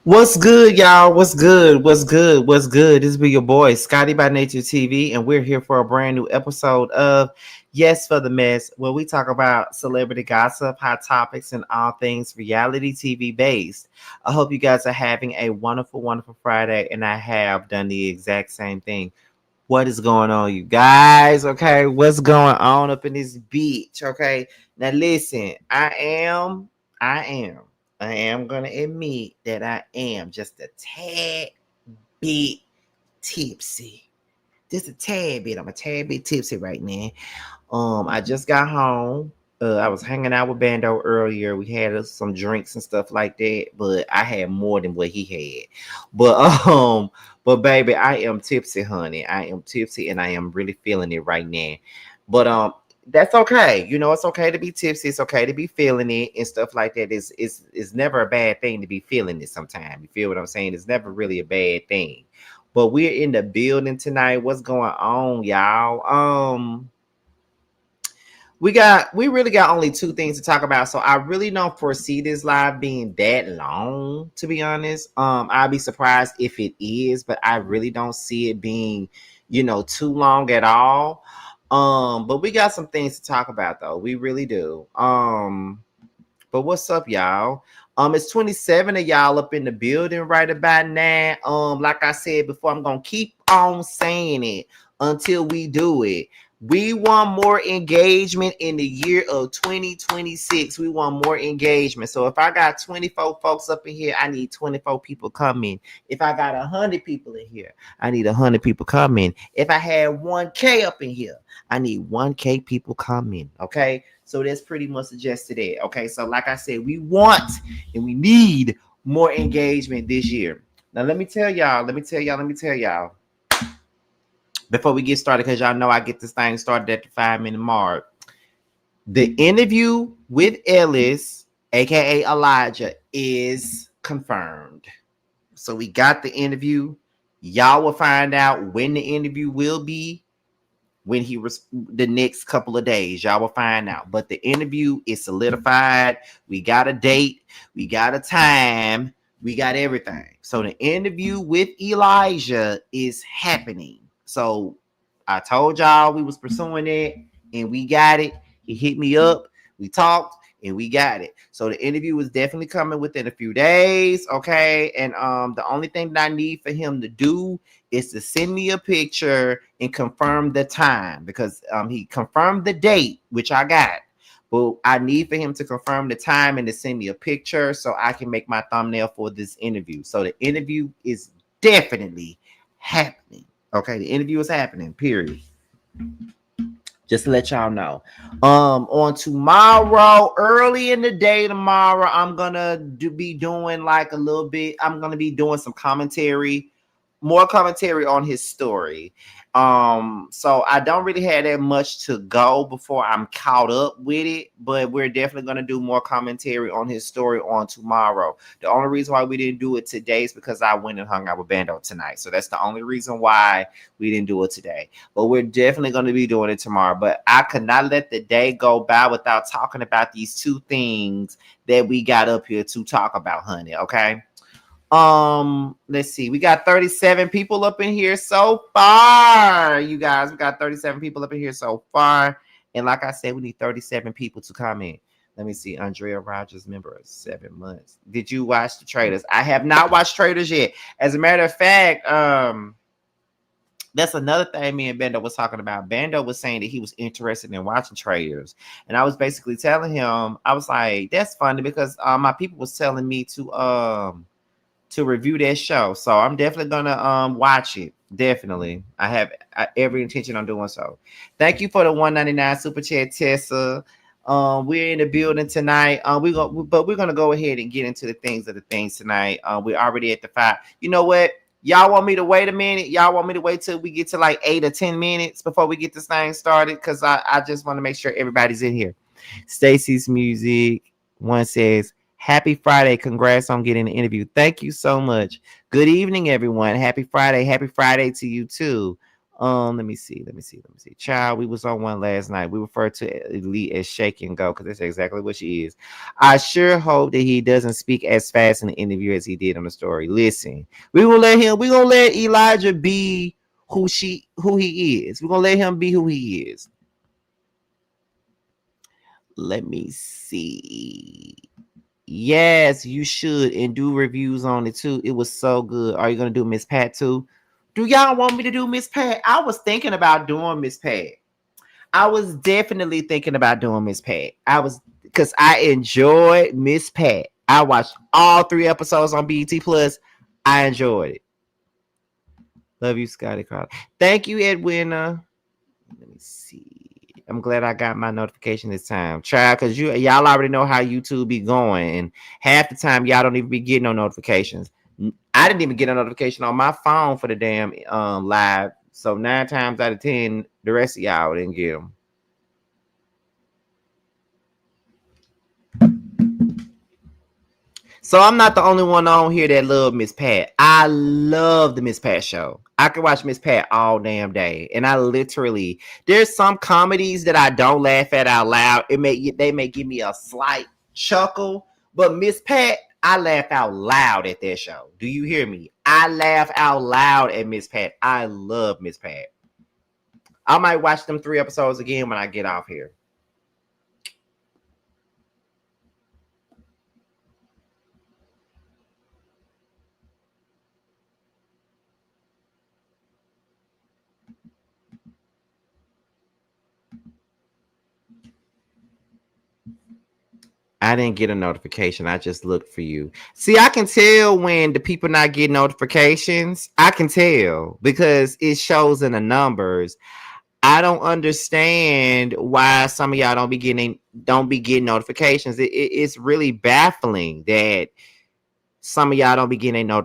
What's good, y'all? What's good? What's good? What's good? This be your boy, Scotty by Nature TV, and we're here for a brand new episode of Yes for the Mess, where we talk about celebrity gossip, hot topics, and all things reality TV based. I hope you guys are having a wonderful, wonderful Friday, and I have done the exact same thing. What is going on, you guys? Okay, what's going on up in this beach? Okay, now listen, I am. I am gonna admit that I am just a tad bit tipsy. Just a tad bit. I'm a tad bit tipsy right now. I just got home. I was hanging out with Bando earlier. We had some drinks and stuff like that, but I had more than what he had. But but baby, I am tipsy, honey. I am tipsy, and I am really feeling it right now. But that's okay. You know, it's okay to be tipsy. It's okay to be feeling it and stuff like that. It's never a bad thing to be feeling it. Sometimes you feel what I'm saying. It's never really a bad thing. But we're in the building tonight. What's going on, y'all? We really got only two things to talk about. So I really don't foresee this live being that long, to be honest. I'll be surprised if it is, but I really don't see it being, too long at all. But we got some things to talk about though. We really do. But what's up, y'all? It's 27 of y'all up in the building right about now. Like I said before, I'm gonna keep on saying it until we do it. We want more engagement in the year of 2026. We want more engagement. So if I got 24 folks up in here, I need 24 people coming. If I got 100 people in here, I need 100 people coming. If I had 1K up in here, I need 1K people coming. Okay. So that's pretty much suggested it. Okay. So like I said, we want and we need more engagement this year. Now let me tell y'all before we get started, because y'all know I get this thing started at the 5 minute mark. The interview with Ellis, aka Elijah, is confirmed. So we got the interview. Y'all will find out when the interview will be when he was the next couple of days. Y'all will find out. But the interview is solidified. We got a date, we got a time, we got everything. So the interview with Elijah is happening. So I told y'all we was pursuing it and we got it. He hit me up, we talked, and we got it. So the interview is definitely coming within a few days. Okay. And the only thing that I need for him to do is to send me a picture and confirm the time, because he confirmed the date, which I got. But I need for him to confirm the time and to send me a picture so I can make my thumbnail for this interview. So the interview is definitely happening. Okay, the interview is happening, period. Just to let y'all know. On tomorrow, early in the day tomorrow, I'm gonna be doing like a little bit. I'm gonna be doing some commentary, more commentary on his story. So I don't really have that much to go before I'm caught up with it, but we're definitely gonna do more commentary on his story on tomorrow. The only reason why we didn't do it today is because I went and hung out with Bando tonight. So that's the only reason why we didn't do it today. But we're definitely going to be doing it tomorrow. But I could not let the day go by without talking about these two things that we got up here to talk about, honey. Okay. Let's see. We got 37 people up in here so far. You guys, we got 37 people up in here so far. And like I said, we need 37 people to come in. Let me see. Andrea Rogers, member of 7 months. Did you watch the Traders? I have not watched Traders yet. As a matter of fact, that's another thing me and Bando was talking about. Bando was saying that he was interested in watching Traders, and I was basically telling him, I was like, that's funny because my people was telling me to review that show. So I'm definitely gonna watch it. Definitely. I have every intention on doing so. Thank you for the 199 super chat, Tessa. We're in the building tonight. We're gonna go ahead and get into the things tonight. We're already at the 5. You know what? Y'all want me to wait a minute? Y'all want me to wait till we get to like 8 or 10 minutes before we get this thing started? Because I just want to make sure everybody's in here. Stacy's music one says, happy Friday. Congrats on getting the interview. Thank you so much. Good evening, everyone. Happy Friday. Happy Friday to you too. Let me see. Child, we was on one last night. We referred to Elite as Shake and Go because that's exactly what she is. I sure hope that he doesn't speak as fast in the interview as he did on the story. Listen, we gonna let Elijah be who he is. We're gonna let him be who he is. Let me see. Yes, you should, and do reviews on it too. It was so good. Are you gonna do Miss Pat too? Do y'all want me to do Miss Pat? I was thinking about doing Miss Pat. I was definitely thinking about doing Miss Pat. Because I enjoyed Miss Pat. I watched all 3 episodes on BET Plus. I enjoyed it. Love you, Scotty Carter. Thank you, Edwina. Let me see. I'm glad I got my notification this time. Try because y'all already know how YouTube be going. And half the time y'all don't even be getting no notifications. I didn't even get a notification on my phone for the damn live. So 9 times out of 10, the rest of y'all didn't get them. So I'm not the only one on here that love Miss Pat. I love the Miss Pat show. I can watch Miss Pat all damn day. And there's some comedies that I don't laugh at out loud. They may give me a slight chuckle. But Miss Pat, I laugh out loud at that show. Do you hear me? I laugh out loud at Miss Pat. I love Miss Pat. I might watch them 3 episodes again when I get off here. I didn't get a notification. I just looked for you. See, I can tell when the people not getting notifications. I can tell because it shows in the numbers. I don't understand why some of y'all don't be getting notifications. It's really baffling that some of y'all don't be getting a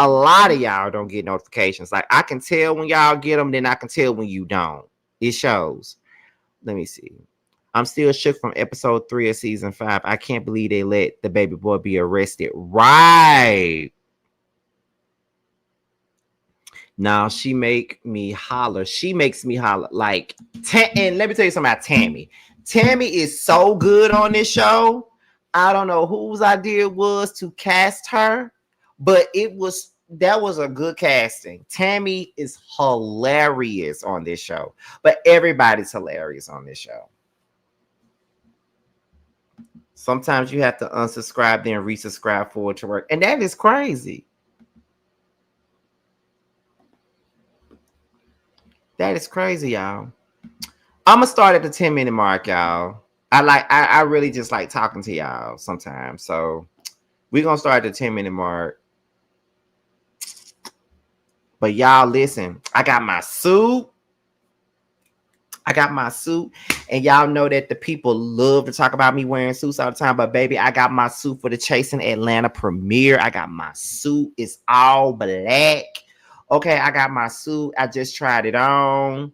lot of y'all don't get notifications. Like I can tell when y'all get them, then I can tell when you don't. It shows. Let me see. I'm still shook from episode 3 of season 5. I can't believe they let the baby boy be arrested. Right. Now she make me holler. She makes me holler. Like, and let me tell you something about Tammy. Tammy is so good on this show. I don't know whose idea it was to cast her, but that was a good casting. Tammy is hilarious on this show, but everybody's hilarious on this show. Sometimes you have to unsubscribe, then resubscribe for it to work. And that is crazy. That is crazy, y'all. I'm going to start at the 10-minute mark, y'all. I really just like talking to y'all sometimes. So we're going to start at the 10-minute mark. But y'all, listen. I got my suit. And y'all know that the people love to talk about me wearing suits all the time. But baby, I got my suit for the Chasing Atlanta premiere. I got my suit. It's all black. Okay, I got my suit. I just tried it on.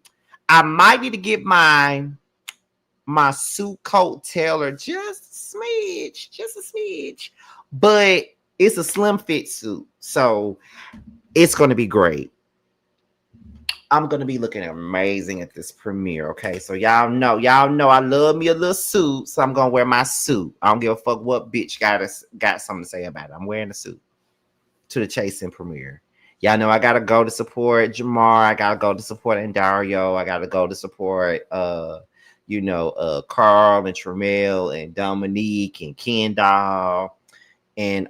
I might need to get my suit coat tailored just a smidge. But it's a slim fit suit. So it's going to be great. I'm going to be looking amazing at this premiere, okay? So y'all know I love me a little suit, so I'm going to wear my suit. I don't give a fuck what bitch got something to say about it. I'm wearing a suit to the Chasing premiere. Y'all know I got to go to support Jamar. I got to go to support Dario. I got to go to support, Carl and Tremel and Dominique and Kendall. And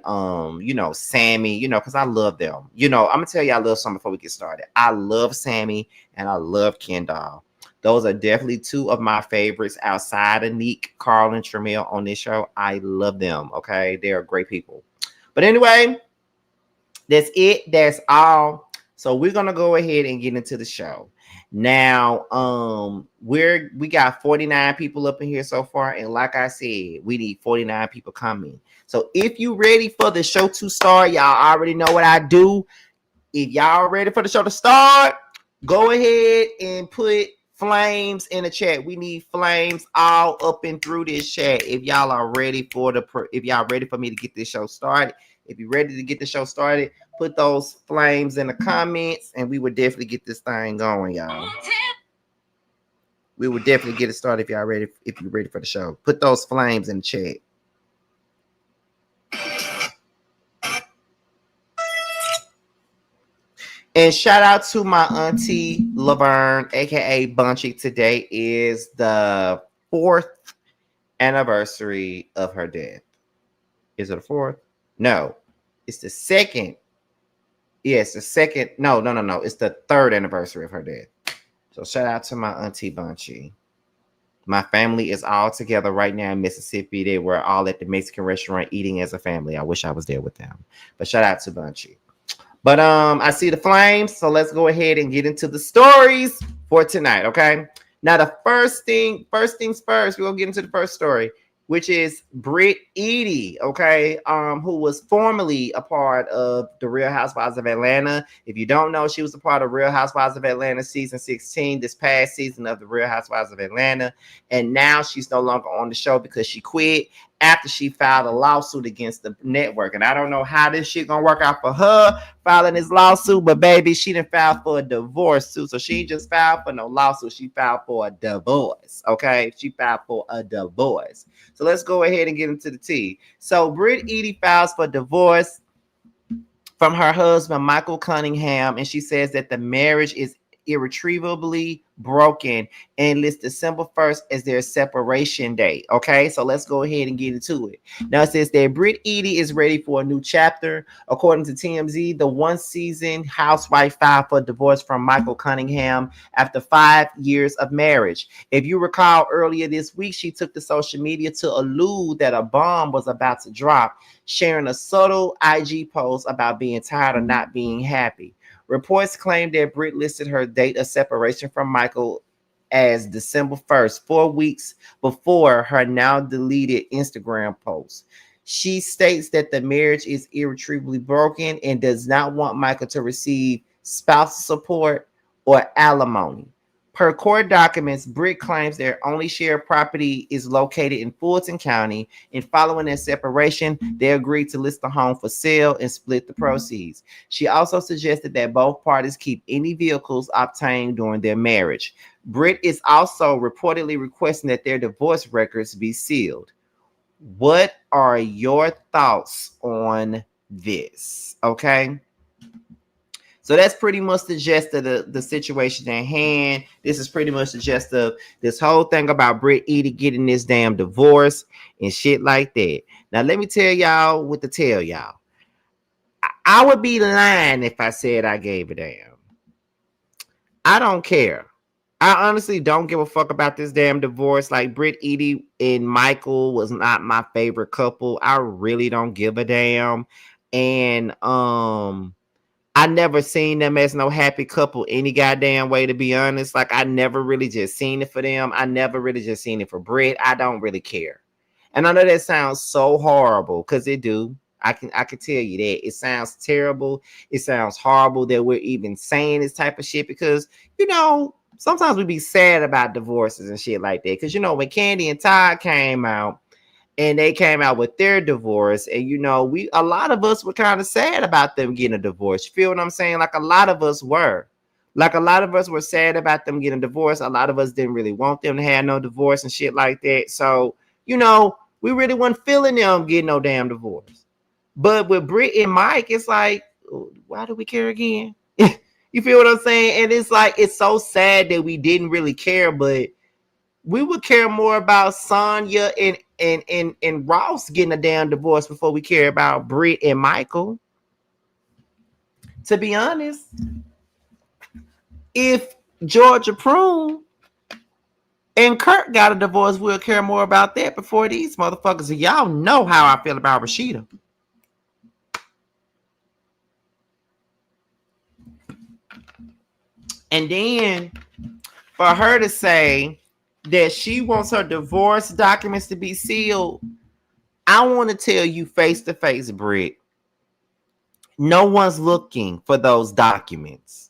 Sammy, because I love them. I'm gonna tell y'all a little something before we get started. I love Sammy and I love Kendall. Those are definitely 2 of my favorites outside of Neek, Carl, and Tremel on this show. I love them. Okay, they are great people. But anyway, that's it. That's all. So we're gonna go ahead and get into the show. Now, we got 49 people up in here so far, and like I said, we need 49 people coming. So if you ready for the show to start, y'all already know what I do. If y'all ready for the show to start, go ahead and put flames in the chat. We need flames all up and through this chat. If y'all are ready for me to get this show started. If you're ready to get the show started, Put those flames in the comments, and we would definitely get this thing going, y'all. We would definitely get it started if y'all ready. If you're ready for the show, put those flames in the chat. And shout out to my auntie Laverne, aka Bunchy. Today is the 4th anniversary of her death. Is it a 4th? No, it's the 2nd. Yes, the 2nd. No. It's the 3rd anniversary of her death. So shout out to my auntie Bunchy. My family is all together right now in Mississippi. They were all at the Mexican restaurant eating as a family. I wish I was there with them. But shout out to Bunchy. But I see the flames, so let's go ahead and get into the stories for tonight, okay? Now, the first things first, we're gonna get into the first story, which is Brit Eady, okay, who was formerly a part of the Real Housewives of Atlanta. If you don't know, she was a part of Real Housewives of Atlanta season 16, this past season of the Real Housewives of Atlanta, and now she's no longer on the show because she quit after she filed a lawsuit against the network. And I don't know how this shit gonna work out for her filing this lawsuit, but baby, she didn't file for a divorce too. So she just filed for no lawsuit. She filed for a divorce. Okay, she filed for a divorce. So let's go ahead and get into the tea. So Brit Eady files for divorce from her husband Michael Cunningham, and she says that the marriage is irretrievably broken and lists December 1st as their separation date. Okay, so let's go ahead and get into it. Now it says that Brit Eady is ready for a new chapter. According to TMZ, the one-season housewife filed for divorce from Michael Cunningham after 5 years of marriage. If you recall, earlier this week, she took to social media to allude that a bomb was about to drop, sharing a subtle IG post about being tired of not being happy. Reports claim that Brit listed her date of separation from Michael as December 1st, 4 weeks before her now deleted Instagram post. She states that the marriage is irretrievably broken and does not want Michael to receive spousal support or alimony. Per court documents, Brit claims their only shared property is located in Fulton County, and following their separation, they agreed to list the home for sale and split the proceeds. She also suggested that both parties keep any vehicles obtained during their marriage. Brit is also reportedly requesting that their divorce records be sealed. What are your thoughts on this? Okay. So that's pretty much the gist of the situation at hand. This is pretty much the gist of this whole thing about Brit Eady getting this damn divorce and shit like that. Now, let me tell y'all what to tell y'all. I would be lying if I said I gave a damn. I don't care. I honestly don't give a fuck about this damn divorce. Like, Brit Eady and Michael was not my favorite couple. I really don't give a damn. And I never seen them as no happy couple any goddamn way, to be honest. Like, I never really just seen it for them. I never really just seen it for Brit. I don't really care. And I know that sounds so horrible, because it do. I can tell you that. It sounds terrible. It sounds horrible that we're even saying this type of shit, because, you know, sometimes we be sad about divorces and shit like that. Because, you know, when Candy and Todd came out, and they came out with their divorce, and you know, a lot of us were kind of sad about them getting a divorce. You feel what I'm saying? Like, a lot of us were. Like, a lot of us were sad about them getting a divorce. A lot of us didn't really want them to have no divorce and shit like that. So, you know, we really wasn't feeling them getting no damn divorce. But with Brit and Mike, it's like, why do we care again? You feel what I'm saying? And it's like, it's so sad that we didn't really care, but we would care more about Sonya and Ross getting a damn divorce before we care about Brit and Michael. To be honest, if Georgia Prune and Kurt got a divorce, we'll care more about that before these motherfuckers. And y'all know how I feel about Rashida. And then for her to say that she wants her divorce documents to be sealed, I want to tell you face to face, Brit, no one's looking for those documents.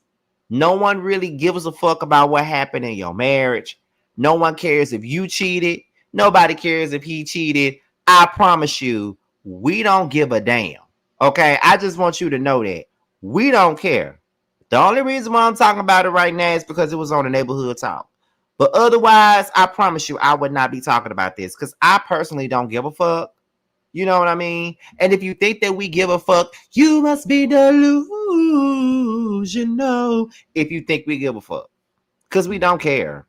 No one really gives a fuck about what happened in your marriage. No one cares if you cheated. Nobody cares if he cheated. I promise you, we don't give a damn. Okay, I just want you to know that. We don't care. The only reason why I'm talking about it right now is because it was on the neighborhood talk. But otherwise, I promise you, I would not be talking about this because I personally don't give a fuck. You know what I mean? And if you think that we give a fuck, you must be delusional. If you think we give a fuck, because we don't care.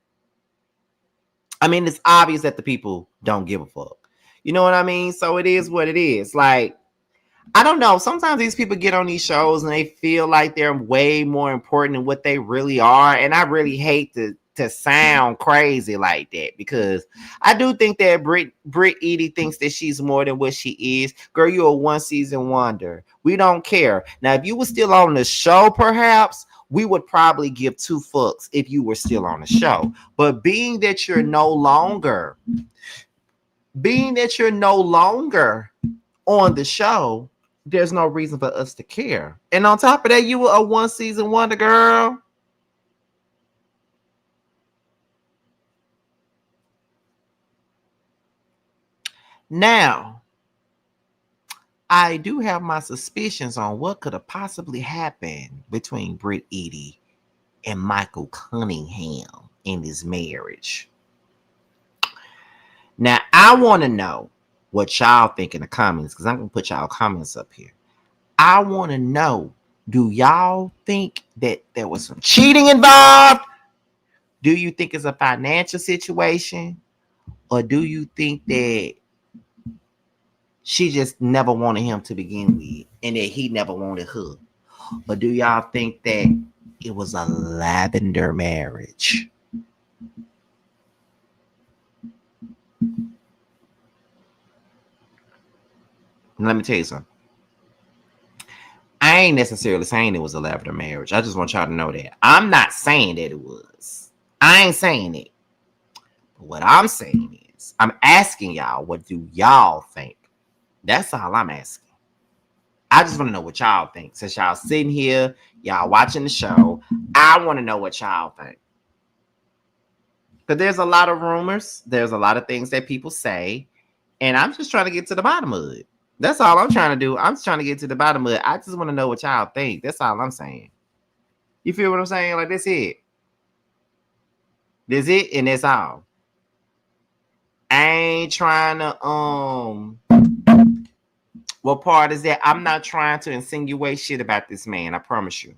I mean, it's obvious that the people don't give a fuck. You know what I mean? So it is what it is. Like, I don't know. Sometimes these people get on these shows and they feel like they're way more important than what they really are. And I really hate to sound crazy like that because I do think that Brit Eady thinks that she's more than what she is. Girl, you're a one season wonder. We don't care. Now, if you were still on the show, perhaps we would probably give two fucks if you were still on the show. But being that you're no longer on the show, there's no reason for us to care. And on top of that, you were a one season wonder, girl. Now, I do have my suspicions on what could have possibly happened between Brit Eady and Michael Cunningham in this marriage. Now, I want to know what y'all think in the comments because I'm going to put y'all comments up here. I want to know, do y'all think that there was some cheating involved? Do you think it's a financial situation? Or do you think that she just never wanted him to begin with and that he never wanted her? Or do y'all think that it was a lavender marriage? Let me tell you something. I ain't necessarily saying it was a lavender marriage. I just want y'all to know that. I'm not saying that it was. I ain't saying it. But what I'm saying is, I'm asking y'all, what do y'all think? That's all I'm asking. I just want to know what y'all think. Since y'all sitting here, y'all watching the show, I want to know what y'all think. Because there's a lot of rumors. There's a lot of things that people say. And I'm just trying to get to the bottom of it. That's all I'm trying to do. I'm just trying to get to the bottom of it. I just want to know what y'all think. That's all I'm saying. You feel what I'm saying? Like, that's it. That's it, and that's all. I ain't trying to, what part is that? I'm not trying to insinuate shit about this man. I promise you.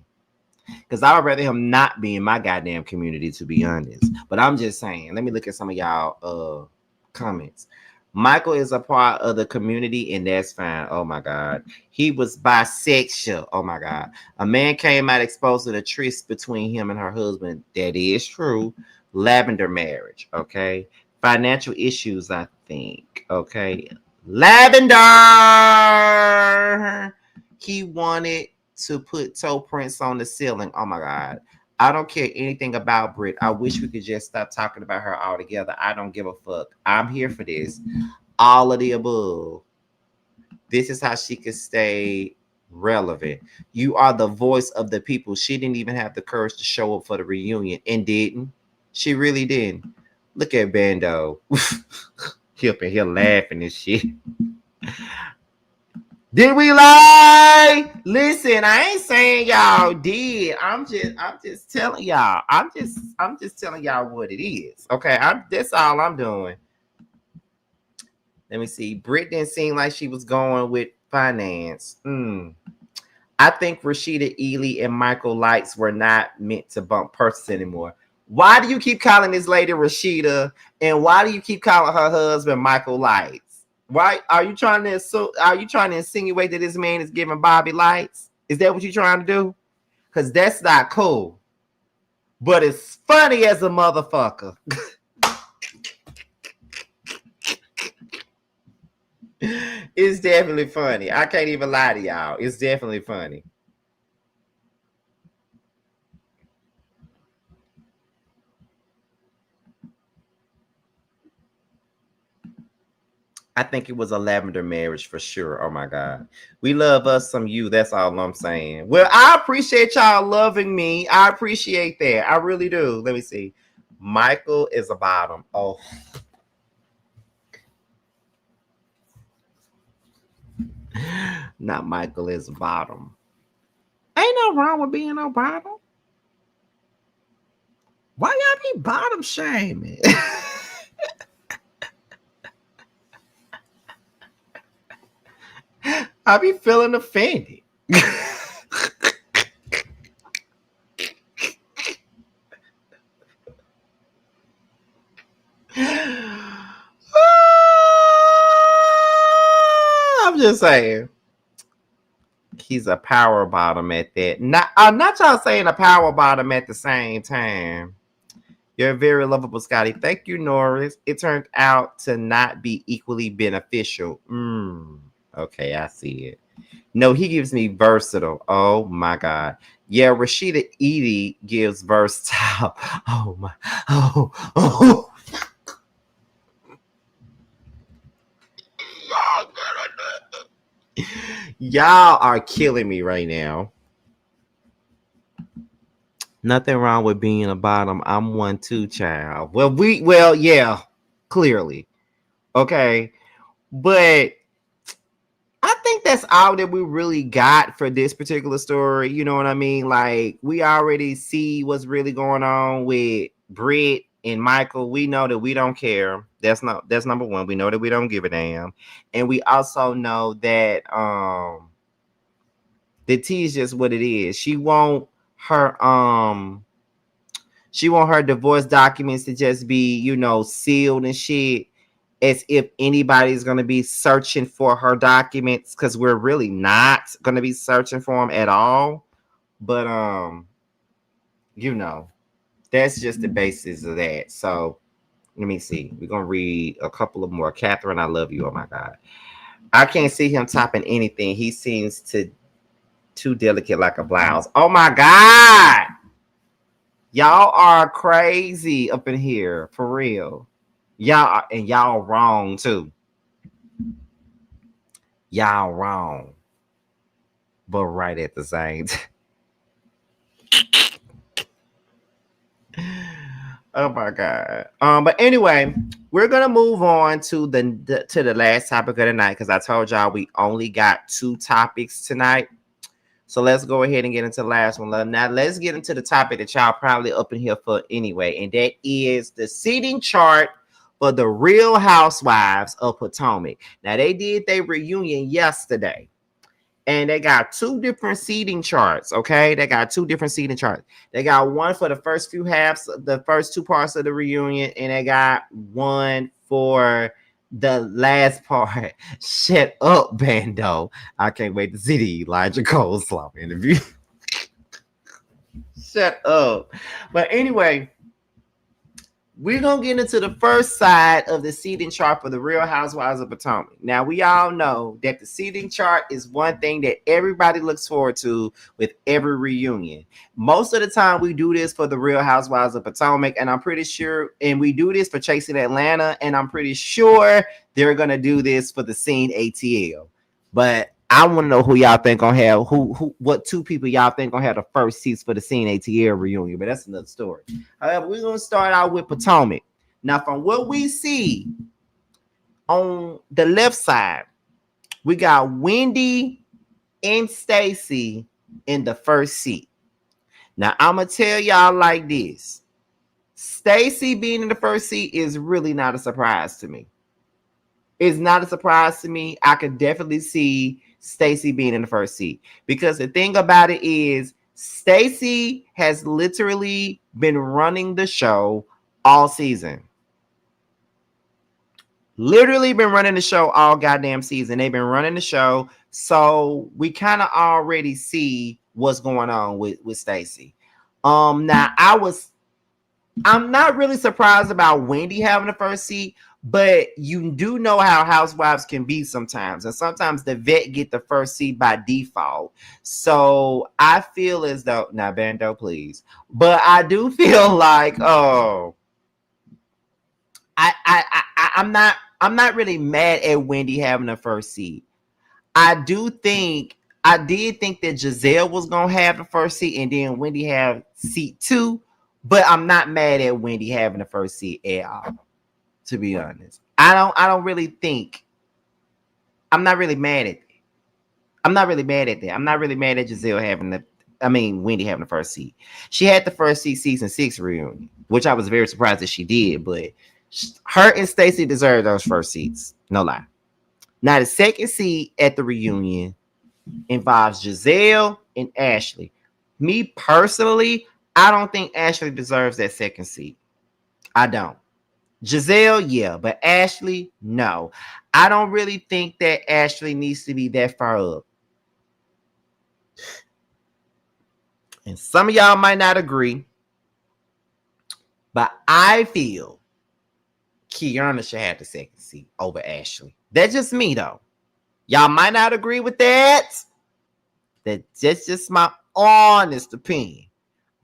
Because I would rather him not be in my goddamn community, to be honest. But I'm just saying, let me look at some of y'all comments. Michael is a part of the community, and that's fine. Oh my God. He was bisexual. Oh my God. A man came out exposing a tryst between him and her husband. That is true. Lavender marriage. Okay. Financial issues, I think. Okay. Lavender. He wanted to put toe prints on the ceiling. Oh my God. I don't care anything about Brit. I wish we could just stop talking about her altogether. I don't give a fuck. I'm here for this. All of the above. This is how she could stay relevant. You are the voice of the people. She didn't even have the courage to show up for the reunion and didn't. She really didn't. Look at Bando. He up in here laughing and shit. Did we lie? Listen, I ain't saying y'all did. I'm just telling y'all. I'm just telling y'all what it is. Okay, that's all I'm doing. Let me see. Brit didn't seem like she was going with finance. I think Rashida Ely and Michael Lights were not meant to bump purses anymore. Why do you keep calling this lady Rashida? And why do you keep calling her husband Michael Lights? Why are you trying to insinuate that this man is giving Bobby lights? Is that what you're trying to do? Because that's not cool. But it's funny as a motherfucker. It's definitely funny. I can't even lie to y'all. It's definitely funny. I think it was a lavender marriage for sure. Oh my God. We love us some you. That's all I'm saying. Well, I appreciate y'all loving me. I appreciate that. I really do. Let me see. Michael is a bottom. Oh. Not Michael is a bottom. Ain't wrong with being on bottom. Why y'all be bottom shaming? I be feeling offended. I'm just saying. He's a power bottom at that. Not, I'm not y'all saying a power bottom at the same time. You're very lovable, Scotty. Thank you, Norris. It turned out to not be equally beneficial. Okay, I see it. No, he gives me versatile. Oh my God. Yeah, Rashida Eady gives versatile. Oh my. Oh. Y'all are killing me right now. Nothing wrong with being a bottom. I'm one too, child. Well, yeah, clearly. Okay. But I think that's all that we really got for this particular story. You know what I mean? Like, we already see what's really going on with Brit and Michael. We know that we don't care. That's number one. We know that we don't give a damn. And we also know that the tea is just what it is. She want her divorce documents to just be, sealed and shit, as if anybody's going to be searching for her documents, because we're really not going to be searching for them at all. But that's just the basis of that. So let me see. We're going to read a couple of more. Catherine, I love you. Oh my God. I can't see him topping anything. He seems too delicate like a blouse. Oh my God. Y'all are crazy up in here, for real. Y'all wrong too. Y'all wrong, but right at the same time. Oh my God. But anyway, we're gonna move on to the last topic of the night, because I told y'all we only got 2 topics tonight. So let's go ahead and get into the last one. Now let's get into the topic that y'all probably up in here for anyway, and that is the seating chart for the Real Housewives of Potomac. Now they did their reunion yesterday, and they got 2 different seating charts. Okay, they got 2 different seating charts. They got one for the first few halves, the first 2 parts of the reunion, and they got one for the last part. Shut up, Bando. I can't wait to see the Elijah Coleslaw interview. Shut up. But anyway, we're going to get into the first side of the seating chart for the Real Housewives of Potomac. Now, we all know that the seating chart is one thing that everybody looks forward to with every reunion. Most of the time, we do this for the Real Housewives of Potomac, and I'm pretty sure, and we do this for Chasing Atlanta, and I'm pretty sure they're going to do this for the Scene ATL. But I want to know who y'all think gonna have what 2 people y'all think gonna have the first seats for the Scene ATL reunion. But that's another story. However, we're gonna start out with Potomac. Now, from what we see on the left side, we got Wendy and Stacy in the first seat. Now, I'm gonna tell y'all like this: Stacy being in the first seat is really not a surprise to me. It's not a surprise to me. I could definitely see Stacy being in the first seat, because the thing about it is Stacy has literally been running the show all season. Literally been running the show all goddamn season. They've been running the show, so we kind of already see what's going on with Stacy. Now I'm not really surprised about Wendy having the first seat, but you do know how housewives can be sometimes. And sometimes the vet get the first seat by default. So I feel as though, now Bando, please. But I do feel like, I'm not really mad at Wendy having the first seat. I did think that Giselle was gonna have the first seat, and then Wendy have seat 2. But I'm not mad at Wendy having the first seat at all, to be honest. I don't really think. I'm not really mad at that. I'm not really mad at Giselle having Wendy having the first seat. She had the first seat season 6 reunion, which I was very surprised that she did. But her and Stacey deserved those first seats. No lie. Now the second seat at the reunion involves Giselle and Ashley. Me personally, I don't think Ashley deserves that second seat. I don't. Giselle, yeah, but Ashley, no. I don't really think that Ashley needs to be that far up. And some of y'all might not agree, but I feel Kiana should have the second seat over Ashley. That's just me, though. Y'all might not agree with that. That's just my honest opinion.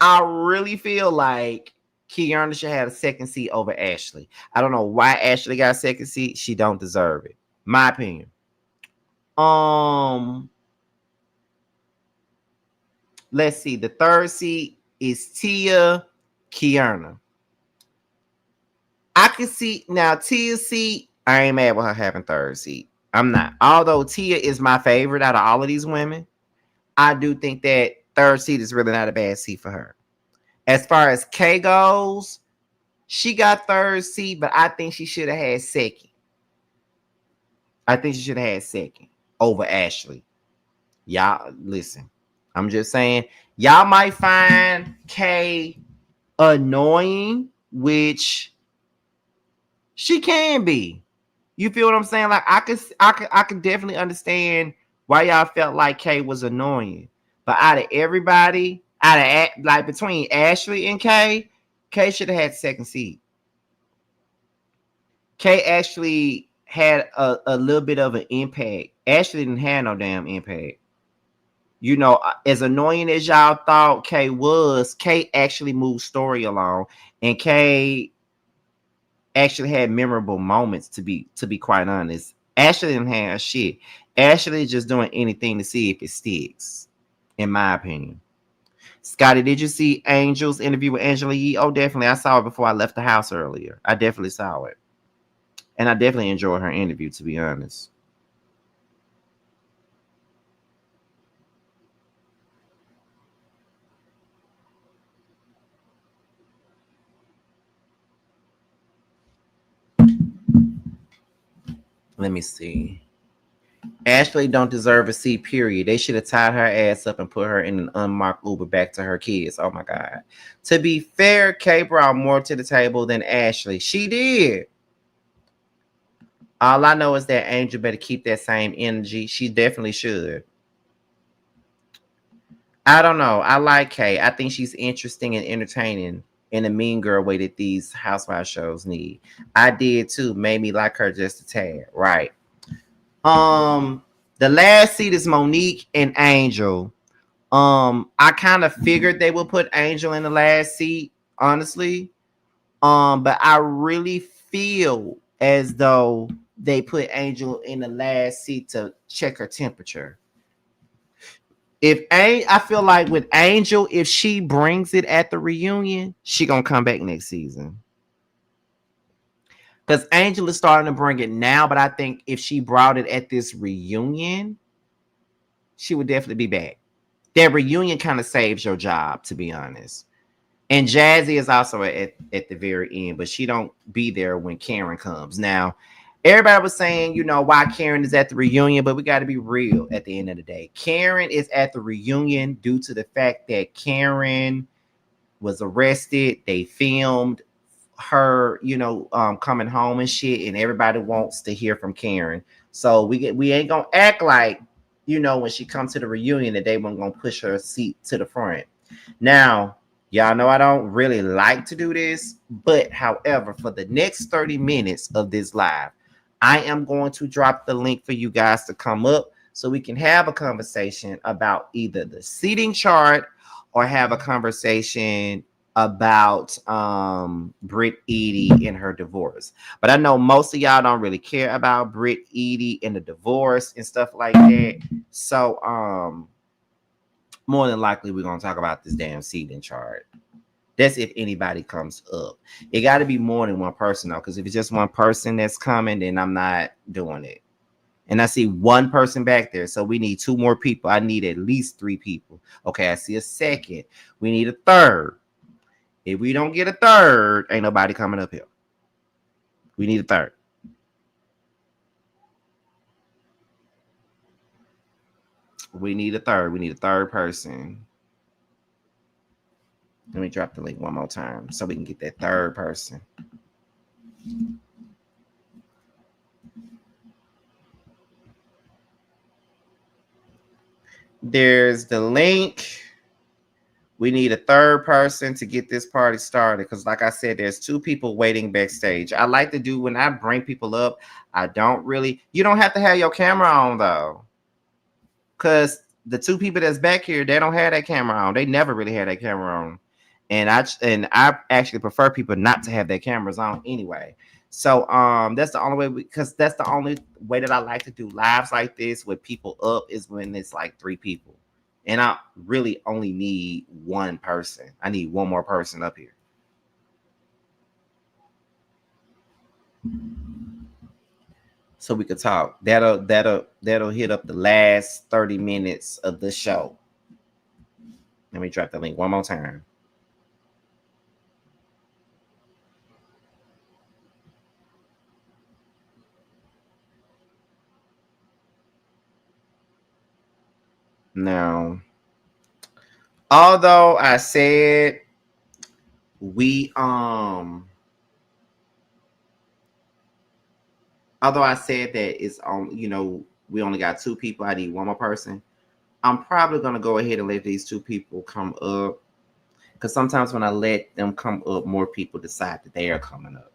I really feel like Kiana should have a second seat over Ashley. I don't know why Ashley got a second seat. She don't deserve it. My opinion. Let's see. The third seat is Tia, Kiana. I can see now Tia's seat. I ain't mad with her having third seat. I'm not. Although Tia is my favorite out of all of these women, I do think that third seat is really not a bad seat for her. As far as Kay goes, she got third seat, but I think she should have had second. I think she should have had second over Ashley. Y'all, listen. I'm just saying, y'all might find Kay annoying, which she can be. You feel what I'm saying? Like I could definitely understand why y'all felt like Kay was annoying. But out of everybody, like between Ashley and Kay should have had second seat. Kay actually had a little bit of an impact. Ashley didn't have no damn impact. You know, as annoying as y'all thought Kay was, Kay actually moved story along, and Kay actually had memorable moments. To be quite honest, Ashley didn't have shit. Ashley just doing anything to see if it sticks, in my opinion. Scotty, did you see Angel's interview with Angela Yee? Oh, definitely. I saw it before I left the house earlier. I definitely saw it. And I definitely enjoyed her interview, to be honest. Let me see. Ashley don't deserve a seat, period. They should have tied her ass up and put her in an unmarked Uber back to her kids. Oh my God. To be fair, Kay brought more to the table than Ashley. She did. All I know is that Angel better keep that same energy. She definitely should. I don't know. I like Kay. I think she's interesting and entertaining in a mean girl way that these housewife shows need. I did too. Made me like her just a tad. Right. The last seat is Monique and Angel. I kind of figured they would put Angel in the last seat, honestly. But I really feel as though they put Angel in the last seat to check her temperature. I feel like with Angel, if she brings it at the reunion, she gonna come back next season. Because Angel is starting to bring it now, but I think if she brought it at this reunion, she would definitely be back. That reunion kind of saves your job, to be honest. And Jazzy is also at the very end, but she don't be there when Karen comes. Now, everybody was saying, you know, why Karen is at the reunion, but we got to be real at the end of the day. Karen is at the reunion due to the fact that Karen was arrested. They filmed her, coming home and shit, and everybody wants to hear from Karen. So we ain't gonna act like, when she comes to the reunion that they weren't gonna push her seat to the front. Now, y'all know I don't really like to do this, but however, for the next 30 minutes of this live, I am going to drop the link for you guys to come up so we can have a conversation about either the seating chart or have a conversation about Brit Eady and her divorce. But I know most of y'all don't really care about Brit Eady and the divorce and stuff like that. So more than likely we're gonna talk about this damn seating chart. That's if anybody comes up. It got to be more than one person though, because if it's just one person that's coming, then I'm not doing it. And I see one person back there. So we need two more people. I need at least three people. Okay, I see a second. We need a third. If we don't get a third, ain't nobody coming up here. We need a third. We need a third. We need a third person. Let me drop the link one more time so we can get that third person. There's the link. We need a third person to get this party started because, like I said, there's two people waiting backstage. I like to do when I bring people up, I don't really, you don't have to have your camera on though. Because the two people that's back here, they don't have that camera on. They never really had that camera on. And I actually prefer people not to have their cameras on anyway. So that's the only way because that's the only way that I like to do lives like this with people up is when it's like three people. And I really only need one person. I need one more person up here. So we could talk. That'll hit up the last 30 minutes of the show. Let me drop the link one more time. Now, although I said we although I said that it's on, we only got two people. I need one more person. I'm probably gonna go ahead and let these two people come up because sometimes when I let them come up, more people decide that they are coming up.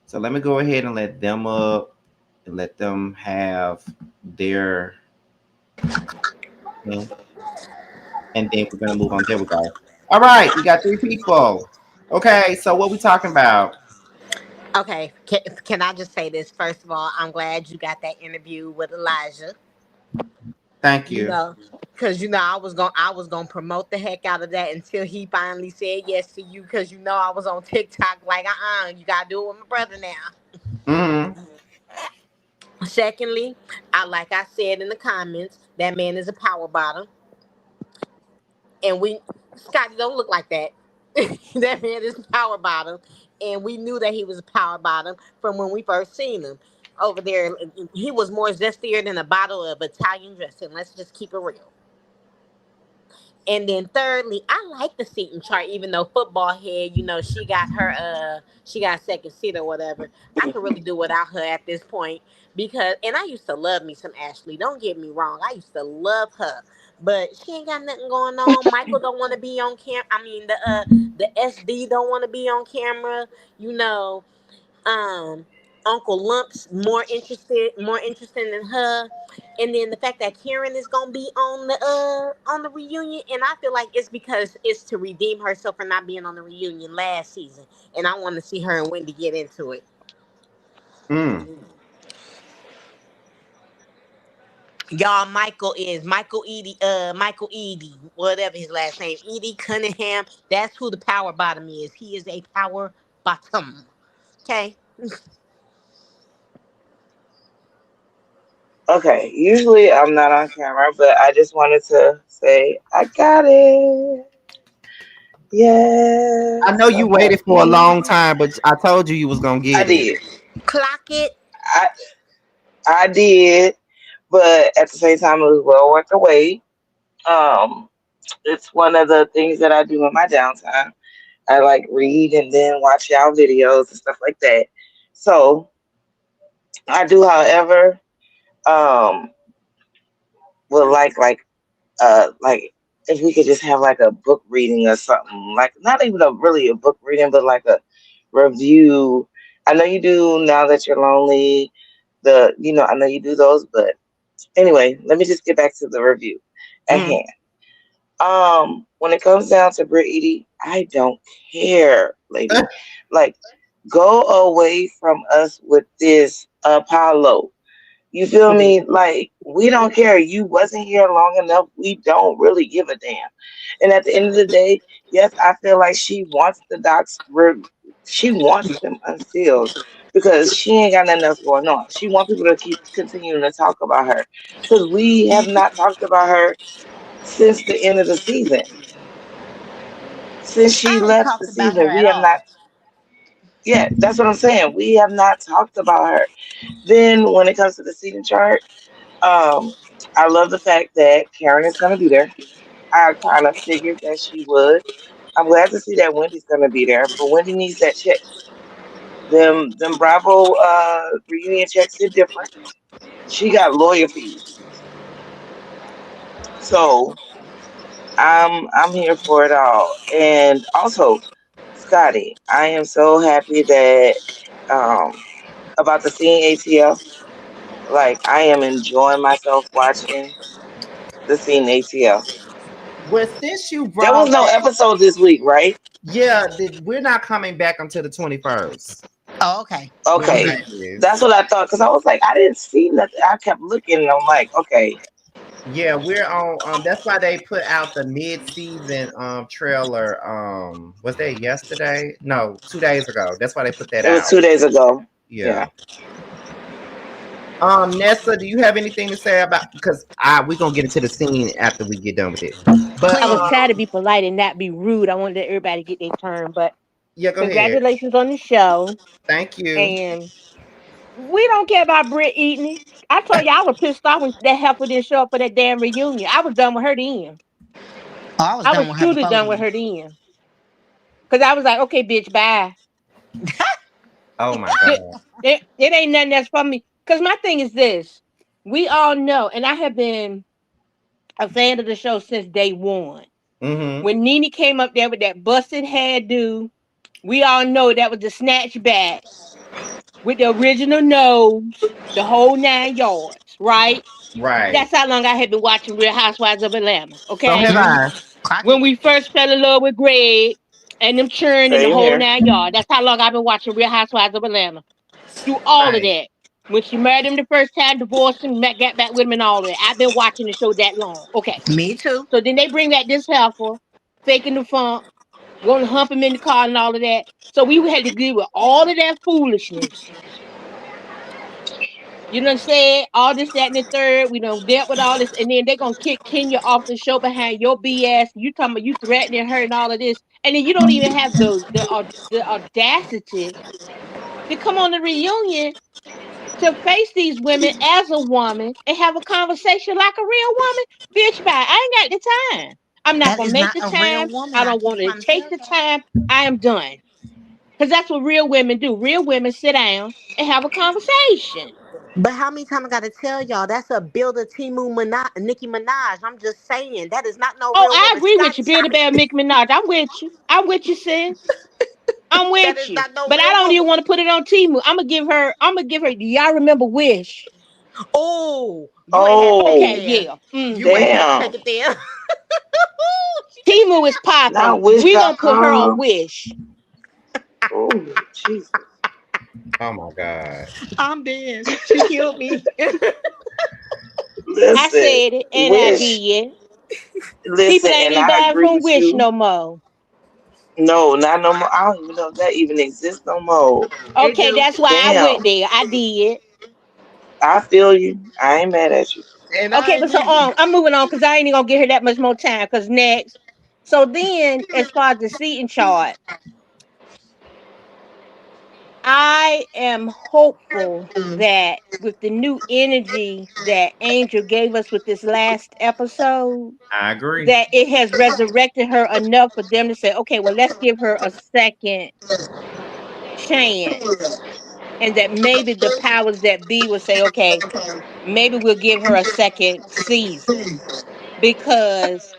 So let me go ahead and let them up and let them have their thing. And then we're gonna move on. There we go. All right, we got three people. Okay, so what we talking about? Okay, can I just say this? First of all, I'm glad you got that interview with Elijah. Thank You you. know, because I was gonna promote the heck out of that until he finally said yes to you. Because I was on TikTok like, you gotta do it with my brother now. Mm-hmm. Secondly, like I said in the comments, that man is a power bottom, and Scotty don't look like that. That man is power bottom, and we knew that he was a power bottom from when we first seen him over there. He was more zestier than a bottle of Italian dressing. Let's just keep it real. And then thirdly, I like the seating chart, even though football head, she got second seat or whatever. I could really do without her at this point and I used to love me some Ashley. Don't get me wrong, I used to love her, but she ain't got nothing going on. Michael don't want to be on cam. I mean, the SD don't want to be on camera. You know, um Uncle Lump's more interested than her. And then the fact that Karen is gonna be on the reunion, and I feel like it's because it's to redeem herself for not being on the reunion last season. And I want to see her and Wendy get into it. Mm. Y'all, Michael Eady, Michael Eady, whatever his last name, Eady Cunningham. That's who the power bottom is. He is a power bottom. Okay. Okay, usually I'm not on camera, but I just wanted to say I got it. I know Yes, you okay. waited for a long time, but I told you you was gonna I get it. did. Clock it. I I did, but at the same time, it was well worth the wait. Um, it's one of the things that I do in my downtime. I like read and then watch y'all videos and stuff like that. So I do, however, um, would like if we could just have like a book reading or something, like not even a really a book reading, but like a review. I know you do now that you're lonely. I know you do those, but anyway, let me just get back to the review at Mm. hand. When it comes down to Brit Eady, I don't care, lady. Like, go away from us with this Apollo. You feel me? Like, we don't care. You wasn't here long enough. We don't really give a damn. And at the end of the day, yes, I feel like she wants the docs. She wants them unsealed because she ain't got nothing else going on. She want people to keep continuing to talk about her because we have not talked about her since the end of the season. Since I she don't left talk the about her season, we at have not. all. Yeah, that's what I'm saying. We have not talked about her. Then when it comes to the seating chart, um, I love the fact that Karen is going to be there. I kind of figured that she would. I'm glad to see that Wendy's going to be there, but Wendy needs that check. Them Bravo reunion checks hit different. She got lawyer fees, so I'm here for it all. And also, Scotty, I am so happy that um about the seeing ATL. Like I am enjoying myself watching the scene ATL. Well, since you There brought was no that, episode this week, right? yeah, we're not coming back until the 21st. Oh, okay. With I'm Okay, good. that's Vegas. what I thought because I was like, I didn't see nothing. I kept looking and I'm like, okay, Yeah, we're on. That's why they put out the mid-season trailer. Was that yesterday? No, 2 days ago. That's why they put that it was out. 2 days ago. Yeah. Yeah. Nessa, do you have anything to say about? Because we're gonna get into the scene after we get done with it. But I was Please. trying to be polite and not be rude. I wanted to let everybody get their turn, but yeah, go ahead. congratulations on the show. Thank you. And we don't care about Brit Eady. I told you I was pissed off when that heifer didn't show up for that damn reunion. I was done with her then. Oh, I was I done was with her truly before done with then. her then. Because I was like, okay, bitch, bye. Oh my It, god. it ain't nothing that's from me. Because my thing is this. We all know, and I have been a fan of the show since day one. Mm-hmm. When Nene came up there with that busted hairdo, we all know that was the snatch back with the original nose, the whole 9 yards, right? Right. That's how long I had been watching Real Housewives of Atlanta, So okay? have Mm-hmm. I. Clock When it. we first fell in love with Greg and them churn in the Same whole here. 9 yards. That's how long I've been watching Real Housewives of Atlanta. Through all of Right. that. When she married him the first time, divorced him, got back with him and all of that. I've been watching the show that long. Okay. Me too. So then they bring back this heifer, faking the funk, going to hump him in the car and all of that. So we had to deal with all of that foolishness. You know what I'm saying? All this, that, and the third. We done dealt with all this, and then they're gonna kick Kenya off the show behind your BS. You talking about you threatening her and all of this, and then you don't even have the audacity to come on the reunion to face these women as a woman and have a conversation like a real woman. Bitch, bye. I ain't got the time. I'm not That gonna is make not the a real time. woman. I I don't keep want to trying to take tell the y'all. time. I am done. Because that's what real women do. Real women sit down and have a conversation. But how many times I gotta tell y'all that's a builder Timu Nicki Minaj. I'm just saying that is not no Oh, real I woman. agree with Scotty, you, Build a stop Bear, it. Mickey Minaj. I'm with you. I'm with you, sis. I'm That with is you. not no But I real don't even woman. want to put it on Timu. I'm gonna give her. Do y'all remember Wish? Oh, you ain't had to take it Okay, Oh, there. yeah. You Mm-hmm. ain't had to take damn. it there. She took it Timu is there. popping. Not We gonna put her on wish.com. Wish. Oh, Jesus. Oh my god. I'm dead. She killed me. I Listen, said it and I wish. did. People Listen, ain't and even I buying agree from with Wish you. no more. No, not no more. I don't even know if that even exists no more. It Okay, do. that's why I went Damn. there. I did. I feel you. I ain't mad at you. And I Okay, but ain't so either. I'm moving on because I ain't even gonna give her that much more time. Cause next, so then as far as the seating chart, I am hopeful that with the new energy that Angel gave us with this last episode, I agree. that it has resurrected her enough for them to say, okay, well, let's give her a second chance. And that maybe the powers that be will say, okay, maybe we'll give her a second season. Because,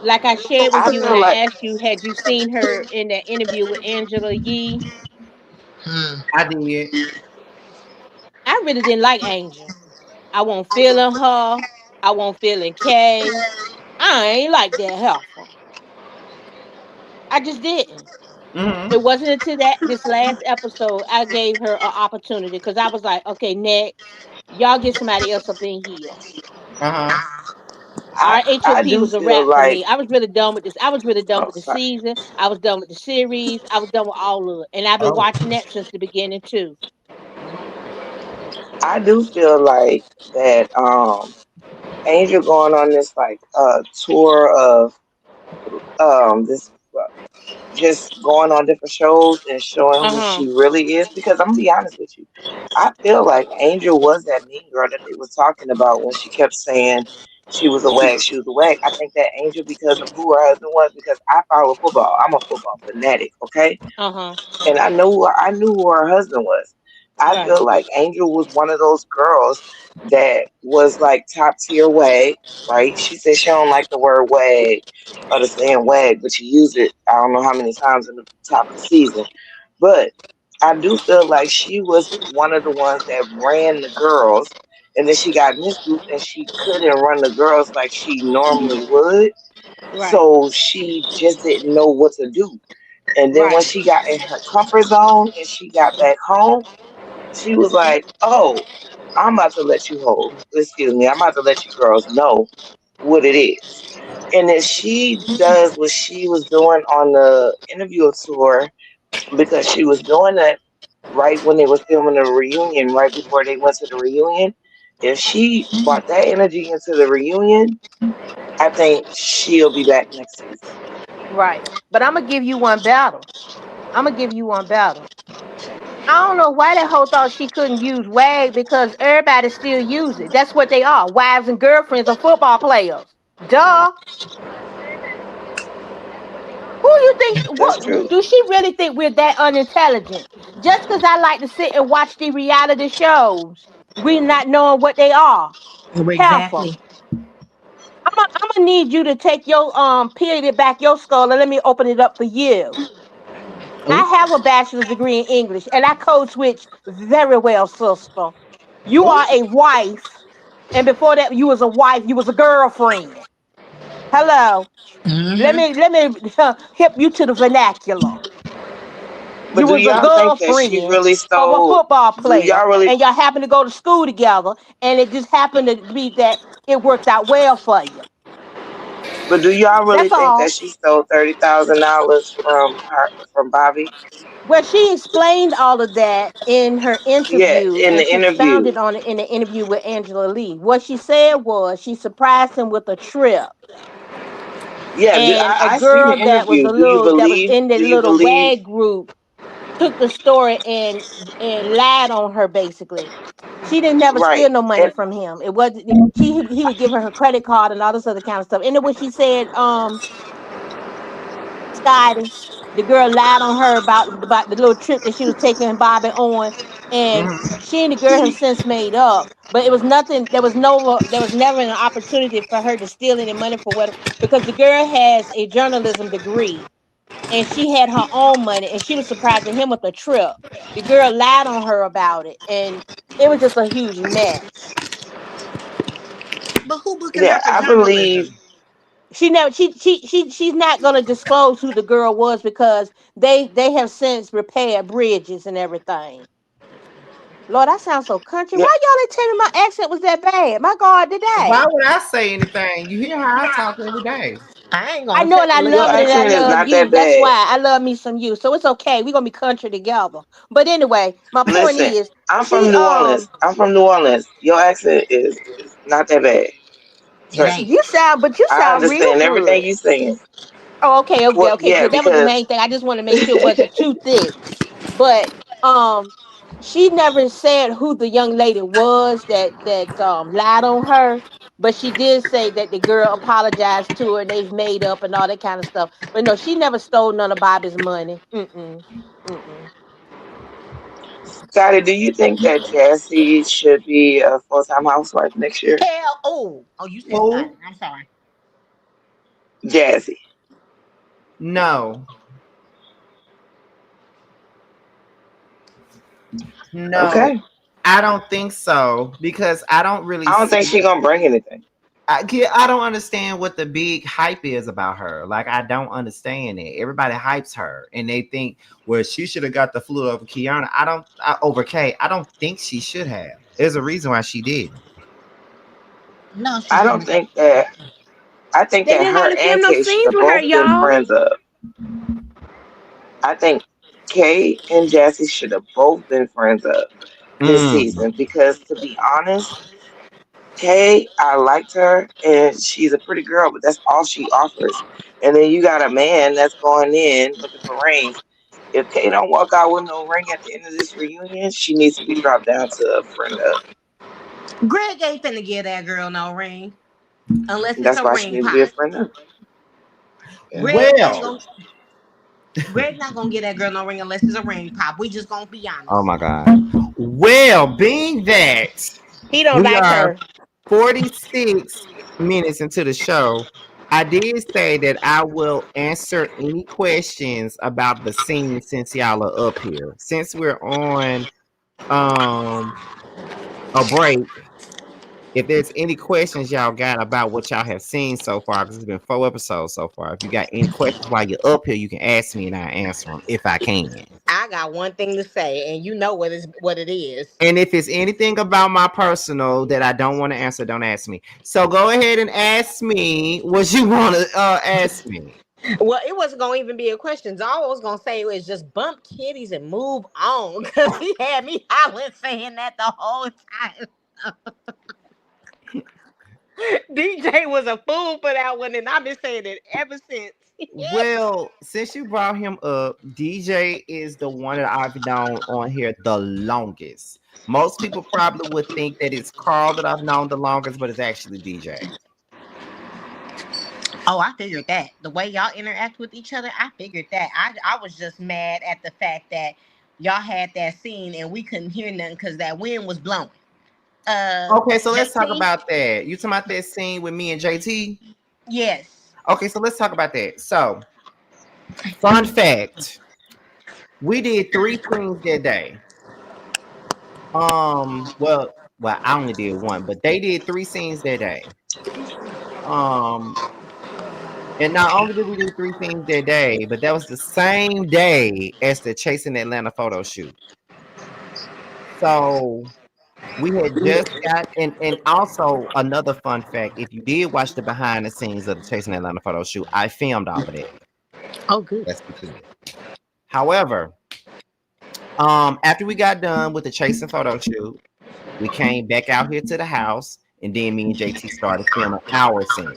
like I shared with I you when feel I like asked you, had you seen her in that interview with Angela Yee? Hmm. I did. I really didn't like Angel. I won't feeling her. I won't feeling Kay. I ain't like that heifer. I just didn't. Mm-hmm. It wasn't until that this last episode I gave her an opportunity because I was like, okay, next, y'all get somebody else up in here. Uh-huh. I RHOP do was a feel wrap for like, me. I was really done with this. I was really done oh, with the sorry. season. I was done with the series. I was done with all of it. And I've been Oh, watching that since the beginning too. I do feel like that Angel going on this like tour of this just going on different shows and showing who Uh-huh. she really is. Because I'm gonna be honest with you, I feel like Angel was that mean girl that they was talking about when she kept saying she was a wag, she was a wag. I think that Angel, because of who her husband was, because I follow football, I'm a football fanatic, okay? Uh-huh. And I knew who her husband was. I Right. feel like Angel was one of those girls that was like top tier wag, right? She said she don't like the word wag or the saying wag, but she used it I don't know how many times in the top of the season. But I do feel like she was one of the ones that ran the girls, and then she got in this group and she couldn't run the girls like she normally would. Right. So she just didn't know what to do. And then when Right. she got in her comfort zone and she got back home, she was like, "Oh, I'm about to let you hold. Excuse me, I'm about to let you girls know what it is." And then she does what she was doing on the interview tour, because she was doing that right when they was filming the reunion, right before they went to the reunion. If she brought that energy into the reunion, I think she'll be back next season. Right. But I'm gonna give you one battle. I'm gonna give you one battle. I don't know why that hoe thought she couldn't use WAG because everybody still use it. That's what they are. Wives and girlfriends of football players. Duh. Who you think? That's What true. do she really think we're that unintelligent? Just because I like to sit and watch the reality shows, we not knowing what they are. Heifer. Exactly. I'm gonna need you to take your period back your skull and let me open it up for you. I oh, have a bachelor's degree in English and I code switch very well, sister. You oh. are a wife, and before that, you was a wife. You was a girlfriend. Hello. Hmm. Let me hip you to the vernacular. But You do was a y'all think that she girlfriend really of a stole? football Do player, y'all really? and y'all happen to go to school together, and it just happened to be that it worked out well for you. But do y'all really That's think that all. she stole $30,000 from Bobby? Well, she explained all of that in her Yeah, interview, in and the she interview. expounded on it in the interview with Angela Lee. What she said was she surprised him with a trip, Yeah, and a I seen the girl interview. that was in that Do you little believe? WAG group took the story and lied on her basically. She didn't never steal Right. no money And from him. It was he would give her her credit card and all this other kind of stuff. And then what she said, Scotty, the girl lied on her about the little trip that she was taking Bobby on, and Mhm. she and the girl have since made up. But it was nothing. There was never an opportunity for her to steal any money for what because the girl has a journalism degree and she had her own money and she was surprising him with a trip. The girl lied on her about it, and it was just a huge mess. But who booking yeah, her for I believe. journalism? She never she's not gonna disclose who the girl was because they have since repaired bridges and everything. Lord, I sound so country. Yeah, Why y'all ain't tell me my accent was that bad? My God, Why today. would I say anything? You hear how I talk every day. I ain't I gonna know say and I look your love at it and I accent is love not you. that That's bad. why I love me some you. So it's okay. We're gonna be country together. But anyway, my point Listen, is I'm she from New Orleans. I'm from New Orleans. Your accent is not that bad. it Trust me. ain't. you I sound real understand everything good. you saying. Oh, okay, okay, Well, okay, yeah, good. That was the because main thing. I just want to make sure it wasn't too thick. But she never said who the young lady was that lied on her. But she did say that the girl apologized to her and they've made up and all that kind of stuff. But no, she never stole none of Bobby's money. Mm-mm. Mm-mm. Scotty, do you think that Jassy should be a full-time housewife next year? Hell, oh, you said Scotty. Oh, I'm sorry. Jassy. no, no, Okay. I don't think so because I don't really I don't think see. she gonna bring anything. I don't understand what the big hype is about her. Like I don't understand it. Everybody hypes her, and they think, well, she should have got the flu over Kiana. Over Kay. I don't think she should have. There's a reason why she didn't. No, she I don't shouldn't. think that. I think They that didn't have her to film and no Kay should scenes have with her, both been y'all. friends up. I think Kay and Jassy should have both been friends up this Mm. season because, to be honest, Kay, I liked her and she's a pretty girl, but that's all she offers. And then you got a man that's going in looking for rings. If Kay don't walk out with no ring at the end of this reunion, she needs to be dropped down to a friend up. Greg ain't finna give that girl no ring unless And it's that's a why she ring needs to be a pop. friend up. Yeah. Greg ain't Well, gonna. Greg not gonna get that girl no ring unless it's a ring pop. We just gonna be oh honest. my God. Well, being that He don't we like are her. 46 minutes into the show, I did say that I will answer any questions about the scene since y'all are up here. Since we're on um a break, if there's any questions y'all got about what y'all have seen so far, because it's been 4 episodes so far. If you got any questions while you're up here, you can ask me and I'll answer them if I can. I got one thing to say, and you know what it is. And if it's anything about my personal that I don't want to answer, don't ask me. So go ahead and ask me what you want to ask me. Well, it wasn't gonna even be a question. All I was gonna say was just bump kitties and move on, because he had me hollering saying that the whole time. DJ was a fool for that one, and I've been saying it ever since. Well, since you brought him up, DJ is the one that I've known on here the longest. Most people probably would think that it's Carl that I've known the longest, but it's actually DJ. Oh, I figured that. The way y'all interact with each other, I figured that. I was just mad at the fact that y'all had that scene and we couldn't hear nothing because that wind was blowing. Okay, so let's talk JT? about that. You talking about that scene with me and JT? Yes. Okay, so let's talk about that. So, fun fact: we did 3 scenes that day. Well, I only did one, but they did 3 scenes that day. Um, and not only did we do 3 scenes that day, but that was the same day as the Chasing Atlanta photo shoot. So we had just got and also another fun fact: if you did watch the behind the scenes of the Chasing Atlanta photo shoot, I filmed all of that. Oh, good. Let's be clear. However, after we got done with the Chasing photo shoot, we came back out here to the house, and then me and JT started filming our scene.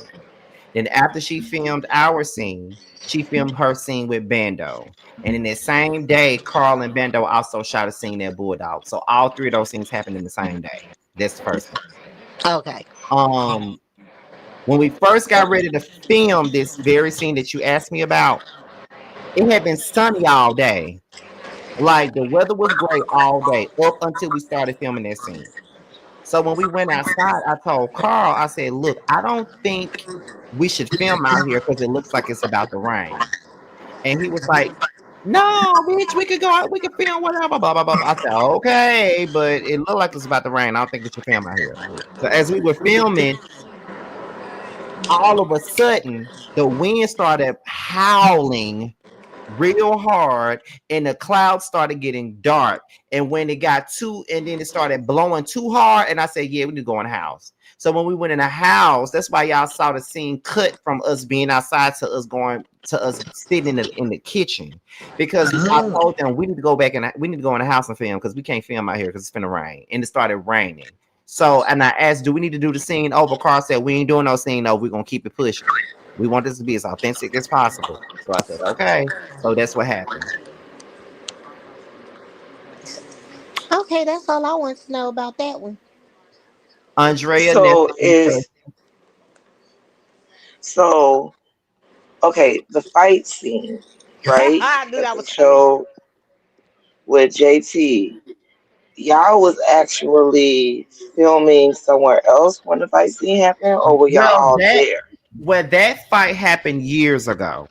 Then after she filmed our scene, she filmed her scene with Bando. And in that same day, Carl and Bando also shot a scene at Bulldog. So all 3 of those things happened in the same day. That's the first thing. Okay. Um, when we first got ready to film this very scene that you asked me about, it had been sunny all day. Like the weather was great all day up until we started filming that scene. So when we went outside, I told Carl, I said, look, I don't think we should film out here because it looks like it's about to rain. And he was like, no, bitch, we could go out, we could film whatever, blah, blah, blah. I said, okay, but it looked like it's about to rain. I don't think we should film out here. So as we were filming, all of a sudden, the wind started howling real hard and the clouds started getting dark, and when it got too and then it started blowing too hard, and I said, yeah, we need to go in the house. So when we went in the house, that's why y'all saw the scene cut from us being outside to us going to us sitting in the kitchen, because I told them we need to go back and we need to go in the house and film because we can't film out here because it's gonna rain, and it started raining. So and I asked, do we need to do the scene over? Carl said, we ain't doing no scene over, we're gonna keep it pushing. We want this to be as authentic as possible. So I said, okay. So that's what happened. Okay, that's all I want to know about that one. Andrea next So is so okay, the fight scene, right? I knew At that the was coming. show with JT, y'all was actually filming somewhere else when the fight scene happened, or were y'all Well, all there? that fight happened years ago.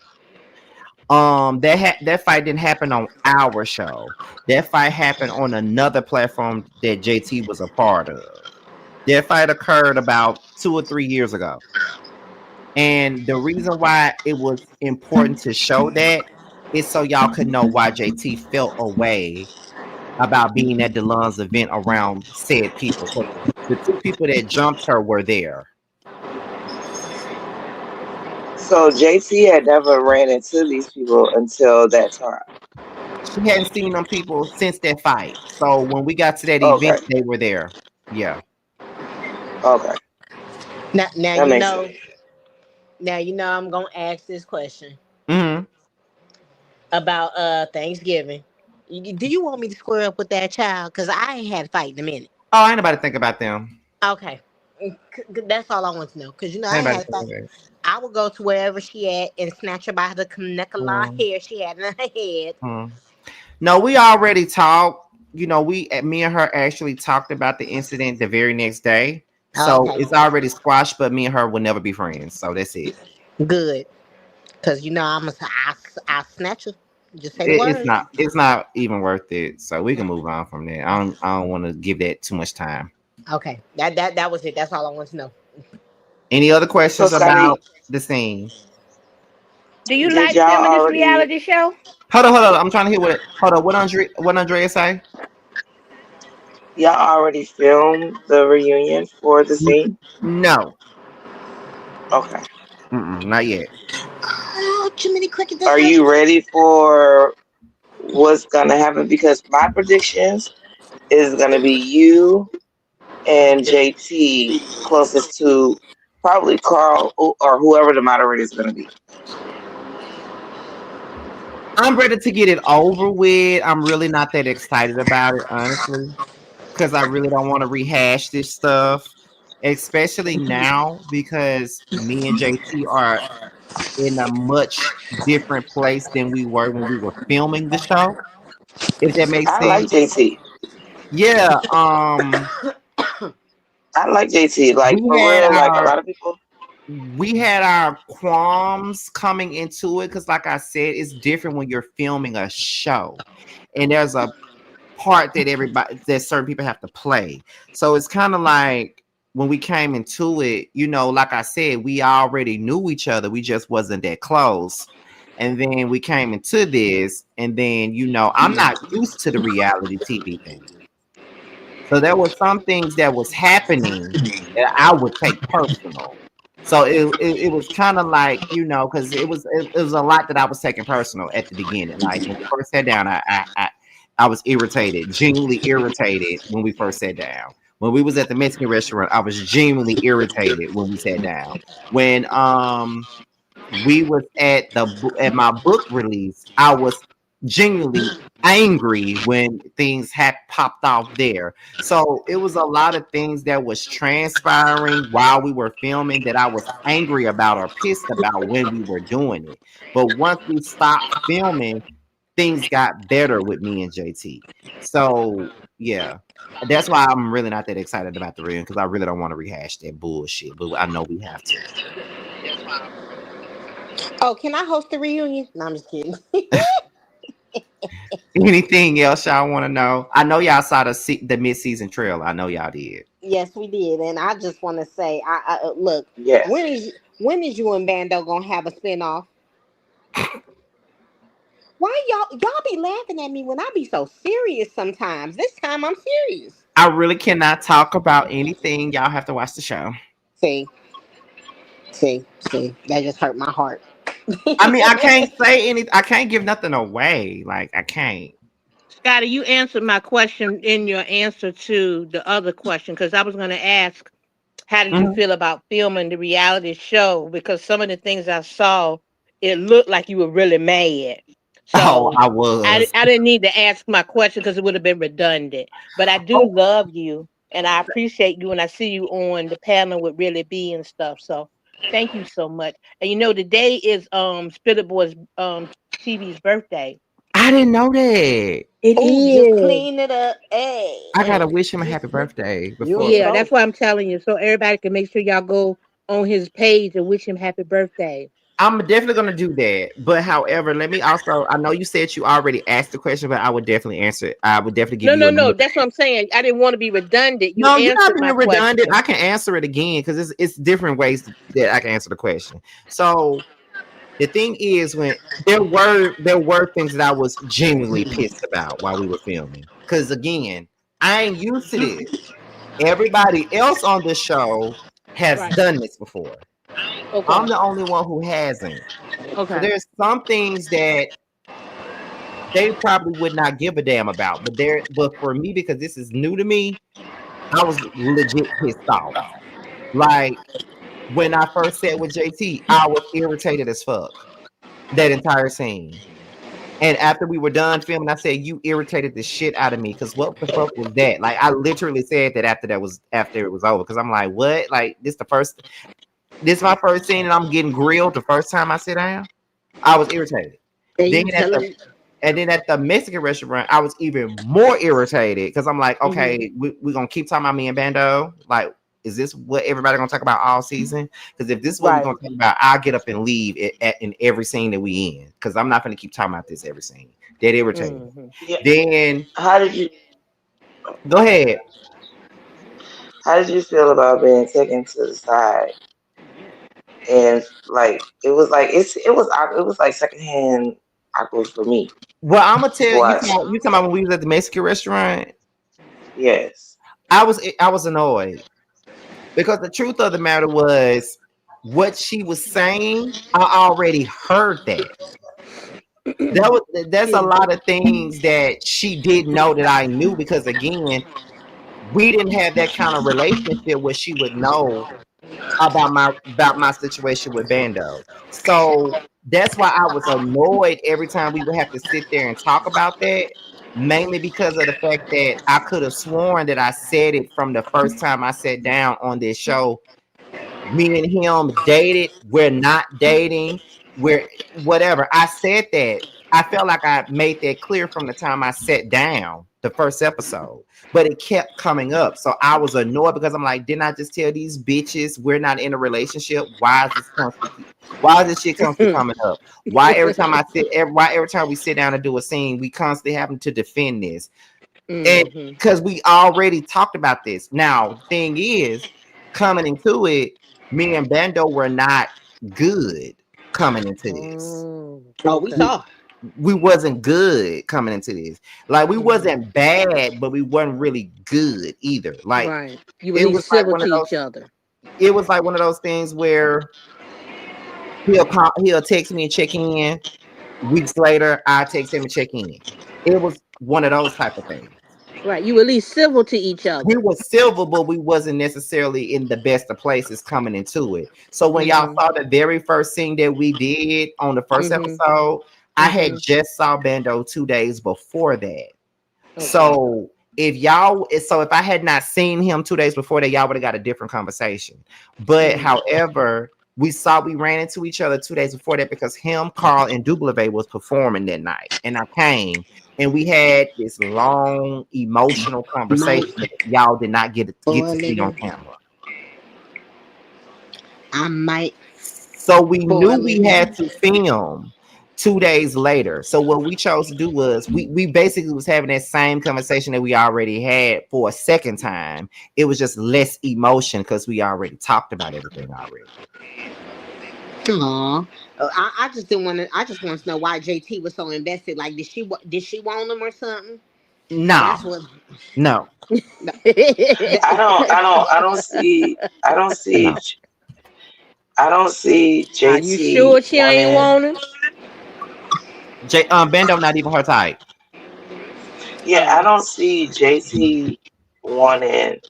That fight didn't happen on our show. That fight happened on another platform that JT was a part of. That fight occurred about 2 or 3 years ago. And the reason why it was important to show that is so y'all could know why JT felt away about being at DeLon's event around said people. 'Cause the 2 people that jumped her were there. So JT had never ran into these people until that time. She hadn't seen them people since that fight. So when we got to that Okay. event, they were there. Yeah. Okay. Now That you makes know. sense. Now you know I'm gonna ask this question Mm-hmm. about Thanksgiving. Do you want me to square up with that child? Cause I ain't had a fight in a minute. Oh, ain't nobody think about them. Okay, that's all I want to know. Cause I Ain't ain't nobody had a think fight. about I would go to wherever she at and snatch her by the neck of it. hair she had in her head. Mm-hmm. No, we already talked. Me and her actually talked about the incident the very next day. So Okay, it's already squashed, but me and her will never be friends. So that's it. good. Cause I snatch her. Just say the It's word. not even worth it. So we can move on from there. I don't want to give that too much time. Okay, that was it. That's all I want to know. Any other So questions Scotty, about the scene? Do you did like y'all filming this already reality show? Hold on. I'm trying to hear hold on. What Andrea say? y'all already filmed the reunion for the scene? No. Okay. Not yet. Oh, Jiminy Cricket, that's Are her. you ready for what's gonna happen? Because my predictions is gonna be you and JT closest to probably Carl or whoever the moderator is gonna be. I'm ready to get it over with. I'm really not that excited about it, honestly, because I really don't want to rehash this stuff, especially now because me and JT are in a much different place than we were when we were filming the show. If that makes I like sense. JT. Yeah. I like JT. Like We for had real, like a our lot of people. qualms coming into it because, like I said, it's different when you're filming a show, and there's a part that certain people have to play. So it's kind of like when we came into it, like I said, we already knew each other. We just wasn't that close. And then we came into this, and then I'm not used to the reality TV thing. So there were some things that was happening that I would take personal. So it was kind of like, because it was a lot that I was taking personal at the beginning. Like when we first sat down, I was irritated, genuinely irritated when we first sat down. When we was at the Mexican restaurant, I was genuinely irritated when we sat down. When we was at my book release, I was genuinely angry when things had popped off there. So it was a lot of things that was transpiring while we were filming that I was angry about or pissed about when we were doing it. But once we stopped filming, things got better with me and JT. So yeah. That's why I'm really not that excited about the reunion because I really don't want to rehash that bullshit. But I know we have to. Oh, can I host the reunion? No, I'm just kidding. Anything else y'all want to know? I know y'all saw the mid-season trailer. I know y'all did. Yes, we did, and I just want to say, I look. Yes. When is you and Bando gonna have a spinoff? Why y'all be laughing at me when I be so serious sometimes? This time I'm serious. I really cannot talk about anything. Y'all have to watch the show. See, see, that just hurt my heart. I mean, I can't say any. I can't give nothing away. Like I can't. Scotty, you answered my question in your answer to the other question because I was going to ask, how did you Mhm. feel about filming the reality show? Because some of the things I saw, it looked like you were really mad. Oh, So I I, was. I didn't need to ask my question because it would have been redundant. But I do Oh, love you and I appreciate you when I see you on the panel with Really B and stuff. So thank you so much. And today is Spirit Boy's TV's birthday. I didn't know that. It Oh, just is. clean it up. Hey, I gotta hey, wish him a just happy birthday you before. and Yeah, that's both. why I'm telling you. So everybody can make sure y'all go on his page and wish him happy birthday. I'm definitely gonna do that. But however, let me also. I know you said you already asked the question, but I would definitely answer it. I would definitely give No, you no, no. another. That's what I'm saying. I didn't want to be redundant. You No, you're not answered my being redundant. question. I can answer it again because it's different ways that I can answer the question. So the thing is, when there were things that I was genuinely pissed about while we were filming. Because again, I ain't used to this. Everybody else on the show has Right. done this before. Okay. I'm the only one who hasn't. So Okay. there's some things that they probably would not give a damn about, but for me, because this is new to me, I was legit pissed off. Like when I first sat with JT, I was irritated as fuck that entire scene. And after we were done filming, I said, "You irritated the shit out of me." Because what the fuck was that? Like, I literally said that after it was over. Because I'm like, "What? Like, this is my first scene, and I'm getting grilled the first time I sit down." I was irritated. And Then you at tell the him, and then at the Mexican restaurant, I was even more irritated because I'm like, Mhm. okay, we're gonna keep talking about me and Bando. Like, is this what everybody gonna talk about all season? Because if this is what we're right? gonna talk about, I'll get up and leave in every scene that we in. Because I'm not gonna keep talking about this every scene. That irritated me. Mhm. Yeah. Then How did you go ahead. how did you feel about being taken to the side and like it was like secondhand awkward for me Well, I'm gonna tell you. watching. You talking about when we was at the Mexican restaurant? Yes. I was annoyed because the truth of the matter was what she was saying. I already heard that. That's a Excuse me. lot of things that she didn't know that I knew because again, we didn't have that kind of relationship where she would know about my situation with Bando. So that's why I was annoyed every time we would have to sit there and talk about that. Mainly because of the fact that I could have sworn that I said it from the first time I sat down on this show. Me and him dated. We're not dating. We're whatever. I said that. I felt like I made that clear from the time I sat down the first episode, but it kept coming up. So I was annoyed because I'm like, didn't I just tell these bitches we're not in a relationship? Why is this shit constantly coming up? Why every time we sit down and do a scene, we constantly having to defend this? And Mhm. because we already talked about this. Now, the thing is, coming into it, me and Bando were not good coming into this. Oh, Oh, we okay. We saw. we wasn't good coming into this. Like we Mhm. wasn't bad, but we wasn't really good either. Like Right. You at it was least like civil one to of those. each other. It was like one of those things where he'll text me and check in. Weeks later, I text him and check in. It was one of those type of things. Right. You at least civil to each We other. were silver, but we wasn't necessarily in the best of places coming into it. So when y'all Mhm. saw the very first thing that we did on the first Mhm. episode, I had Mhm. just saw Bando 2 days before that. Okay. So if I had not seen him 2 days before that, y'all would have got a different conversation. But Mm. however, we ran into each other 2 days before that because him, Carl, and Double was performing that night. And I came and we had this long emotional Might conversation that y'all did not get to spoil see it. on camera. I might So we knew spoil we it. had to film 2 days later. So what we chose to do was we basically was having that same conversation that we already had for a second time. It was just less emotion because we already talked about everything already. Aw. I just didn't want to. I just want to know why JT was so invested. Like, did she want him or something? That's No, what. no, No, I don't see no. I don't see Are you sure JT she ain't wanting. want him? Bendo not even her type. Yeah, I Oh. don't see JT wanting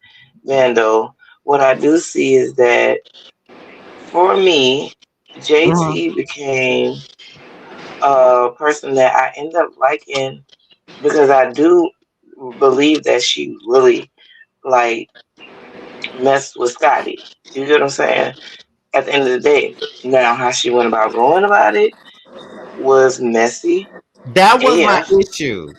Mando. What I do see is that for me, Mhm. JT became a person that I end up liking because I do believe that she really like messed with Scotty. You get what I'm saying? At the end of the day, now how she went about going about it was messy. That was my AF. issue.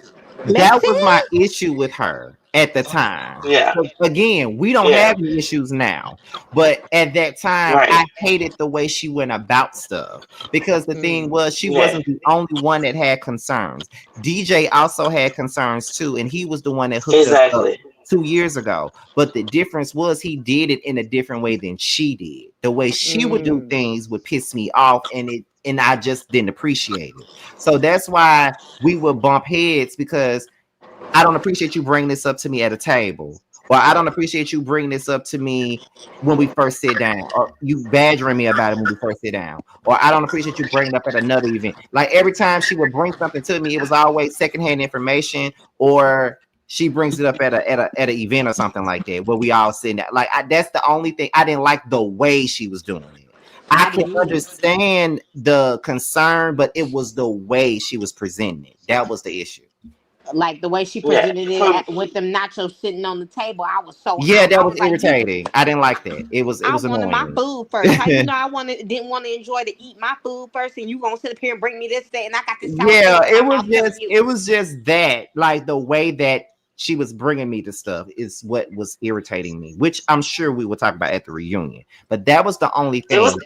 That Messy. was my issue with her at the time. Yeah, 'Cause again, we don't yeah, have any issues now, but at that time, right. I hated the way she went about stuff because the thing Mm. was, she Yeah, wasn't the only one that had concerns. DJ also had concerns too, and he was the one that hooked us up exactly. 2 years ago. But the difference was he did it in a different way than she did. The way she would do Mm. things would piss me off, and I just didn't appreciate it. So that's why we would bump heads because I don't appreciate you bringing this up to me at a table. or I don't appreciate you bringing this up to me when we first sit down, or you badgering me about it when we first sit down, or I don't appreciate you bringing it up at another event. Like every time she would bring something to me, it was always secondhand information, or she brings it up at an event or something like that where we all sitting there. Like that's the only thing I didn't like the way she was doing it. I I can didn't either. understand the concern, but it was the way she was presenting it. That was the issue. Like the way she Yeah, presented it from with them nachos sitting on the table, I was so Yeah, hot. that I was was like, "You, irritating. I didn't like that. It I was wanted my annoying. food first. How you know I wanted didn't want to enjoy to eat my food first, and you gonna sit up here and bring me this day, and I got this sour Yeah, taste in my mouth telling you." it was just that, like the way that she was bringing me the stuff is what was irritating me, which I'm sure we will talk about at the reunion. But that was the only it was, thing.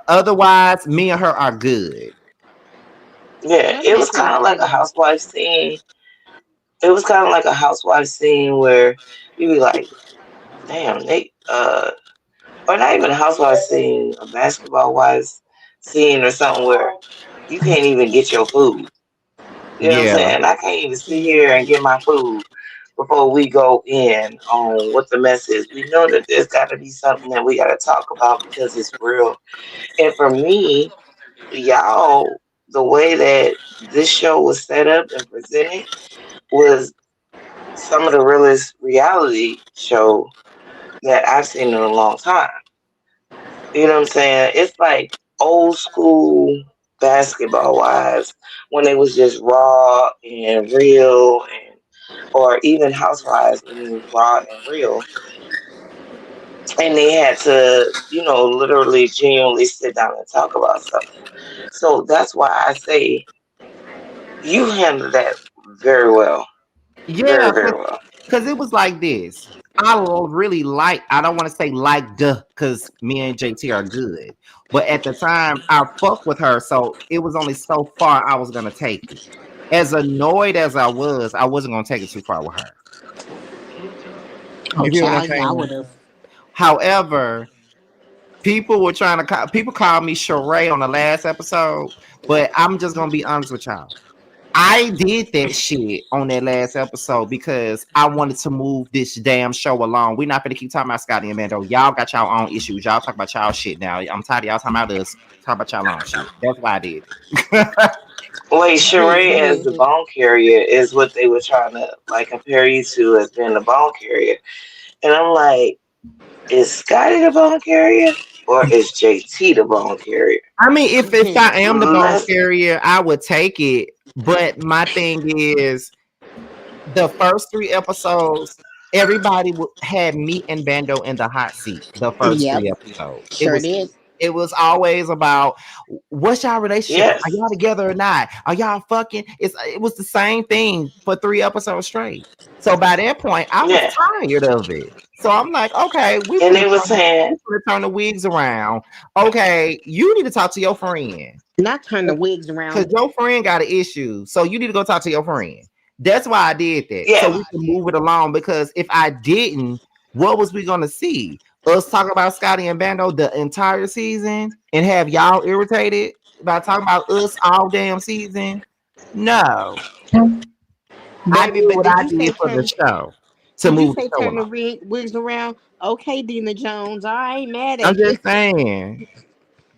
Otherwise, me and her are good. yeah, Well, it was listen, kind of like a housewife scene. It was kind of like a housewife scene where you be like, damn, they or not even a housewife scene, a basketball wives scene or something where you can't even get your food. You know what I'm Yeah, saying? I can't even sit here mhm. and get my food before we go in on what the mess is. We know that there's got to be something that we got to talk about because it's real. And for me, y'all, the way that this show was set up and presented was some of the realest reality show that I've seen in a long time. You know what I'm saying? It's like old school basketball wives when they was just raw and real, and or even housewives when it was raw and real, and they had to, literally genuinely sit down and talk about something. So that's why I say you handled that very well. Very, yeah, very well. because it was like this. Really like. I don't want to say like duh, because me and JT are good, but at the time I fuck with her, so it was only so far I was gonna take it. As annoyed as I wasn't gonna take it too far with her. Oh, You feel what I'm child, yeah, I saying? would have. However, people were trying to people called me Sheree on the last episode, but I'm just gonna be honest with y'all. I did that shit on that last episode because I wanted to move this damn show along. We're not gonna keep talking about Scotty and Mando. Y'all got y'all own issues. Y'all talk about y'all shit now. I'm tired of y'all talking about us. Talk about y'all own shit. That's why I did it. Wait, Sheree as the bone carrier is what they were trying to like compare you to as being the bone carrier. And I'm like, is Scotty the bone carrier or is JT the bone carrier? I mean, if I am the bone Let's carrier, I would take it. But my thing is, the first three episodes, everybody had me and Bando in the hot seat. The first Yep, three episodes, sure did. it was always about what's y'all relationship? Are yes. y'all together or not? Are y'all fucking? It was the same thing for 3 episodes straight. So by that point, I was Yeah. tired of it. So I'm like, okay, And they were saying, we finna turn the wigs around. Okay, you need to talk to your friend. Not turn the wigs Because around. your friend got an issue. So you need to go talk to your friend. That's why I did that. So yeah, we can move it along. Because if I didn't, what was we gonna see? Us talk about Scotty and Bando the entire season and have y'all irritated by talking about us all damn season? No. I Baby, did but what did I you did say for the turn? show to Did you move the say show turn the along. wigs around? Okay, Dina Jones. I ain't mad I'm at you. just saying.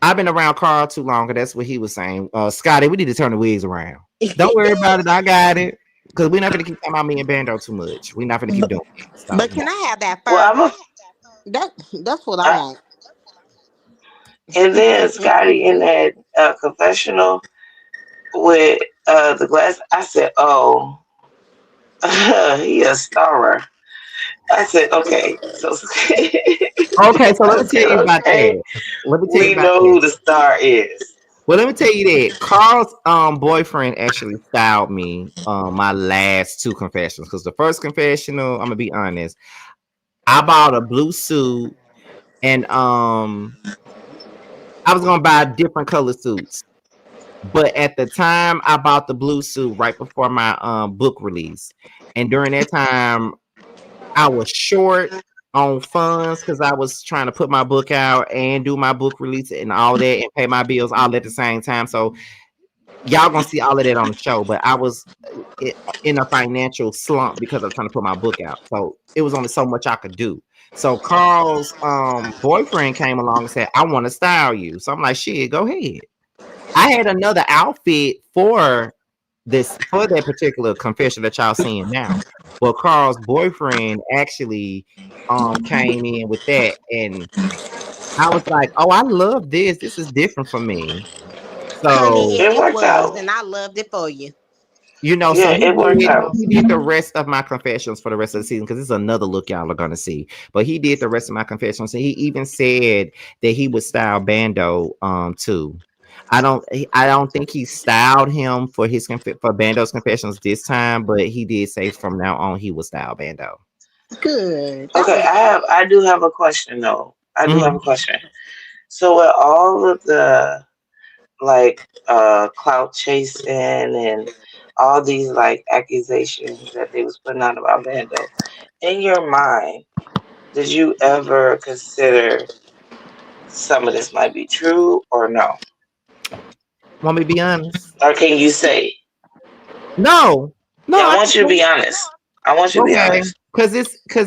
I've been around Carl too long, because that's what he was saying. Scotty, we need to turn the wigs around. Don't worry about it. I got it. Because we're not going to keep talking about me and Bando too much. We're not going to keep but, doing it. So, but no. can I have that well, fur? That that's what I I, want. and then Scotty in that confessional with the glass, I said, oh, he a starer. I said, okay. So Okay, so let I me tell said, you about okay, that. Let me tell you we about know that. who the star is. Well, let me tell you that Carl's boyfriend actually styled me my last two confessions. Because the first confessional, I'm gonna be honest, I bought a blue suit, and I was gonna buy different color suits. But at the time, I bought the blue suit right before my book release, and during that time, I was short on funds because I was trying to put my book out and do my book release and all that and pay my bills all at the same time. So y'all gonna see all of that on the show. But I was in a financial slump because I was trying to put my book out, so it was only so much I could do. So Carl's boyfriend came along and said, "I want to style you." So I'm like, "Shit, go ahead." I had another outfit for that particular confession that y'all seeing now, but Carl's boyfriend actually came in with that, and I was like, "Oh, I love this. This is different for me." Honey, So It it worked was, out. and I loved it for you. so Yeah, it worked out. he did the rest of my confessions for the rest of the season because it's another look y'all are gonna see. But he did the rest of my confessions, and he even said that he would style Bando too. I don't think he styled him for for Bando's confessions this time, but he did say from now on he would style Bando. Good. That Okay, was I do have a question though. I do have a Mhm. question. So with all of the like clout chasing and all these like accusations that they was putting out about Bando, in your mind, did you ever consider some of this might be true or no? Want me to be honest? Or can you say? No, no. Yeah, I want you to be honest. I want you to be Okay, honest. because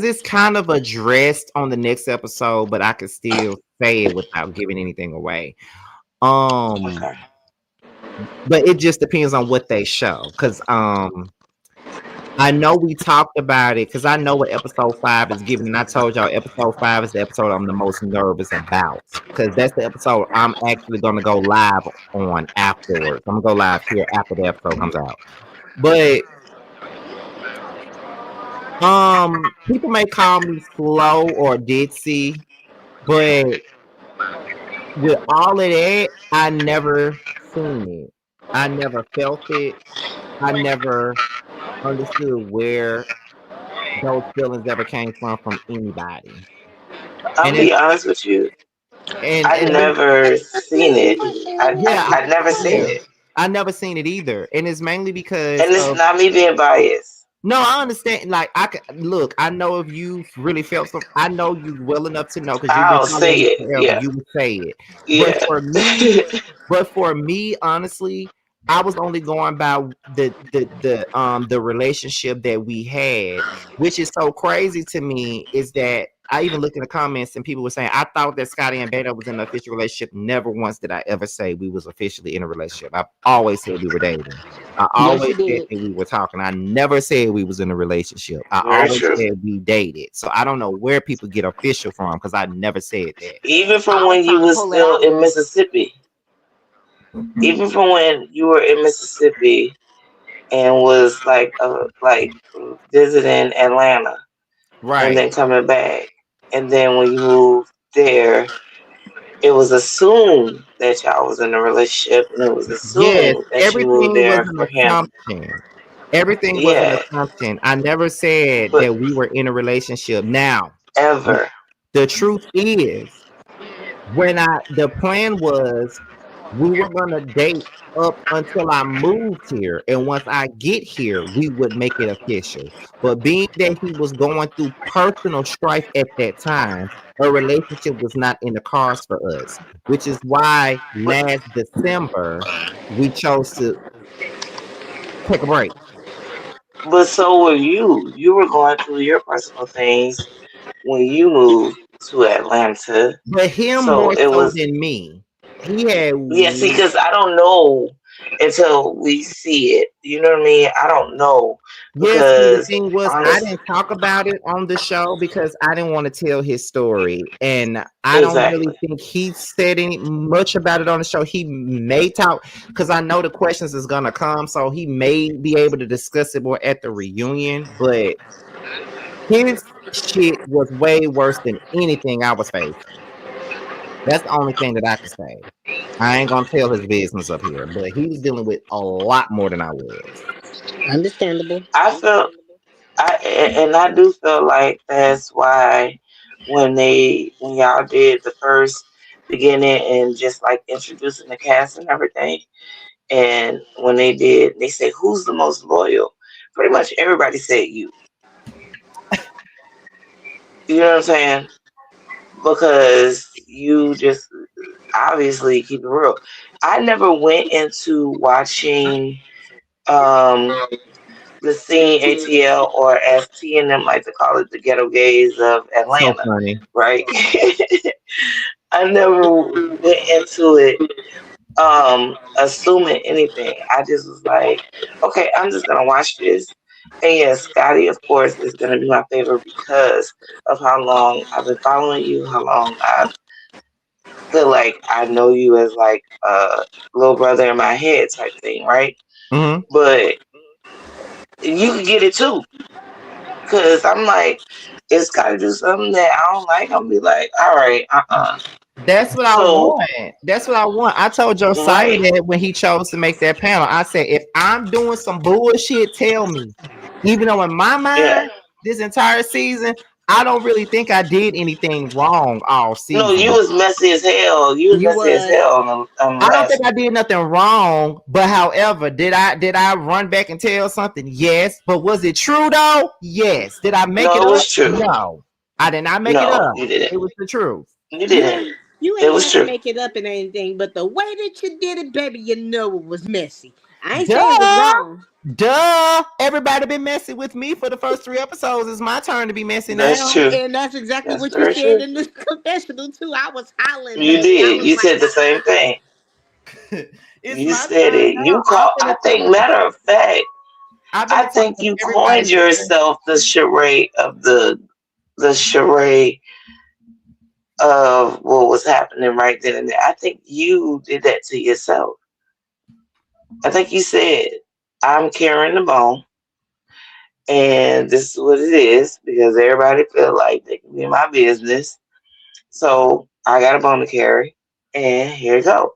it's kind of addressed on the next episode, but I could still say it without giving anything away. Um, Okay. but it just depends on what they show. Because I know we talked about it because I know what episode 5 is giving, and I told y'all episode 5 is the episode I'm the most nervous about because that's the episode I'm actually gonna go live on afterwards. I'm gonna go live here after the episode comes out. But people may call me slow or ditzy, but with all of that, I never seen it. I never felt it. I never understood where those feelings ever came from anybody. I'll And it be honest with you. I and the, never seen it. yeah, I never seen yeah, it. I never seen it either. And it's mainly because And it's of not me being biased. no, I understand. Like I can look, I know if you really felt some, I know you well enough to know because you've been I'll say following me it. forever. Yeah. You would say it, but Yeah. for me, honestly, I was only going by the relationship that we had, which is so crazy to me. Is that I even looked in the comments and people were saying I thought that Scotty and Beta was in an official relationship. Never once did I ever say we was officially in a relationship. I've always said we were dating. I yes, you always said did. that we were talking. I never said we was in a relationship. I Very always true. said we dated. So I don't know where people get official from because I never said that. Even from I was when you trying to was pull it still out of in him. Mississippi. Even from when you were in Mississippi and was like visiting Atlanta and Right. then coming back. And then when you moved there, it was assumed that y'all was in a relationship and it was Yes, assumed that you moved everything was there an for him. assumption. Everything was an Yeah. assumption. I never said But that we were in a relationship. Now, ever. the truth is, the plan was we were gonna date up until I moved here, and once I get here, we would make it official. But being that he was going through personal strife at that time, a relationship was not in the cards for us, which is why But last December we chose to take a break. but so were you. You were going through your personal things when you moved to Atlanta. But him So more it so was than me. He had yeah, see, because I don't know until we see it. You know what I mean? I don't know Yes, see, the because thing was, I honest, didn't talk about it on the show because I didn't want to tell his story, and I don't really exactly. think he said any much about it on the show. He may talk because I know the questions is gonna come, so he may be able to discuss it more at the reunion. But his shit was way worse than anything I was facing. That's the only thing that I can say. I ain't gonna tell his business up here, but he was dealing with a lot more than I was. Understandable. I felt and I do feel like that's why when y'all did the first beginning and just like introducing the cast and everything, and when they did, they say who's the most loyal. Pretty much everybody said you. You know what I'm saying? Because you just obviously keep it real. I never went into watching um the scene ATL, or as T and them like to call it, the ghetto gays of So Atlanta, funny. right? I never went into it assuming anything. I just was like, okay, I'm just gonna watch this. And yes, Scotty, of course, is gonna be my favorite because of how long I've been following you, how long I feel like I know you as like a little brother in my head type thing, right? Hmm. But you can get it too. Cause I'm like, it's gotta do something that I don't like. I'm be like, all right, That's what I So, want. That's what I want. I told Josiah right, that when he chose to make that panel. I said, if I'm doing some bullshit, tell me. Even though in my yeah. mind, this entire season, I don't really think I did anything wrong all No, you season. was messy as hell. You was You messy as was. hell on the I don't last think one. I did nothing wrong, but however, did I run back and tell something? Yes. But was it true though? Yes. Did I make it No, it up? was true. No. I did not make it No, up. you didn't. It was the truth. You You didn't. ain't you It ain't was had to true. make it up in anything, but the way that you did it, baby, you know it was messy. I ain't say it was Duh. wrong. Duh. Everybody been messing with me for the first 3 episodes. It's my turn to be messy That's now. true. And that's exactly That's what you very said true. in this confessional too. I was hollering, You baby. I did. was You like, said the same thing. It's You my said turn it. now. You call. I think. Matter of fact, I've been I the topic think of you everybody's coined discussion. yourself the charade of the charade of what was happening right then and there. I think you did that to yourself. I think you said, "I'm carrying the bone, and this is what it is because everybody feel like they can be in my business. So I got a bone to carry, and here you go."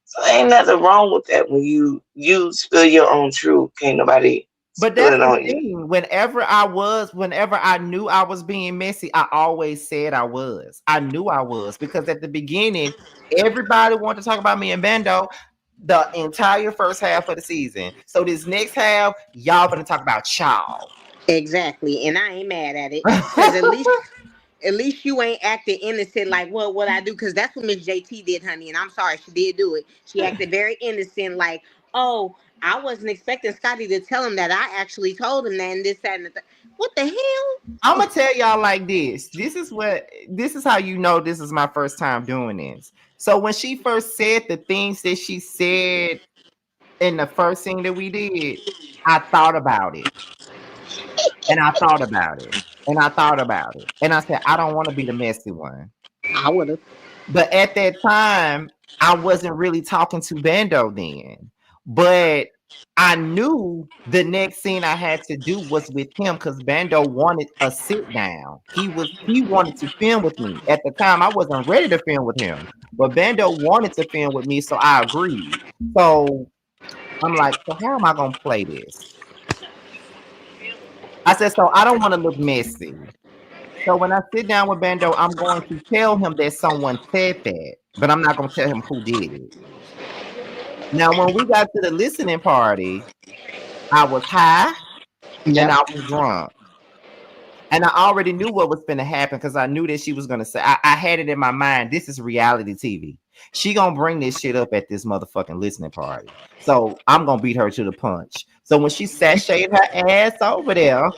So ain't nothing wrong with that when you spill your own truth. Can't nobody But spill that's it the on you. thing. Whenever I knew I was being messy, I always said I was. I knew I was because at the beginning, everybody wanted to talk about me and Bando the entire first half of the season. So this next half, y'all gonna talk about y'all. exactly, and I ain't mad at it because at least you ain't acting innocent like what I do, because that's what Miss JT did, honey. And I'm sorry, she did do it. She acted very innocent, like, oh, I wasn't expecting Scotty to tell him that. I actually told him that and this, that, and the what the hell? I'm gonna tell y'all like this. This is how you know this is my first time doing this. So when she first said the things that she said in the first scene that we did, I thought about it. And I thought about it. And I thought about it. And I said, I don't want to be the messy one. I would have. But at that time, I wasn't really talking to Bando then. But I knew the next scene I had to do was with him because Bando wanted a sit down. He wanted to film with me. At the time, I wasn't ready to film with him. But Bando wanted to film with me, so I agreed. So I'm like, so how am I gonna play this? I said, so I don't want to look messy. So when I sit down with Bando, I'm going to tell him that someone said that, but I'm not going to tell him who did it. Now, when we got to the listening party, I was high and Yep. I was drunk. And I already knew what was going to happen because I knew that she was going to say, I had it in my mind, this is reality TV. She going to bring this shit up at this motherfucking listening party. So I'm going to beat her to the punch. So when she sashayed her ass over there,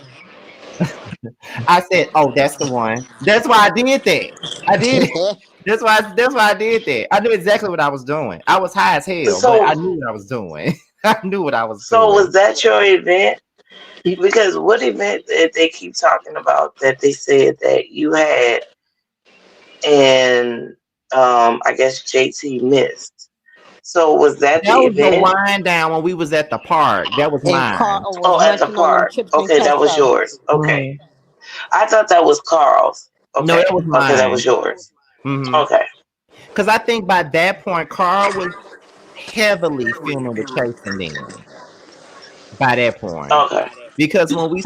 I said, "Oh, that's the one." That's why I did that. I did it. That's why I did that. I knew exactly what I was doing. I was high as hell, but I So knew what I was doing. I knew what I was so doing. was that your event? Because what event that they keep talking about that they said that you had and I guess JT missed. So was that the That was the event? wind down when we was at the park. That was And Carl mine. was Oh, at the munching on them park. chips and Okay, that was queso. yours. Okay. Mhm. I thought that was Carl's. No, Okay. that was Okay, that mine. was yours. Because Okay. I think by that point, Carl was heavily filming with Chasing then. By that point. Okay. Because when we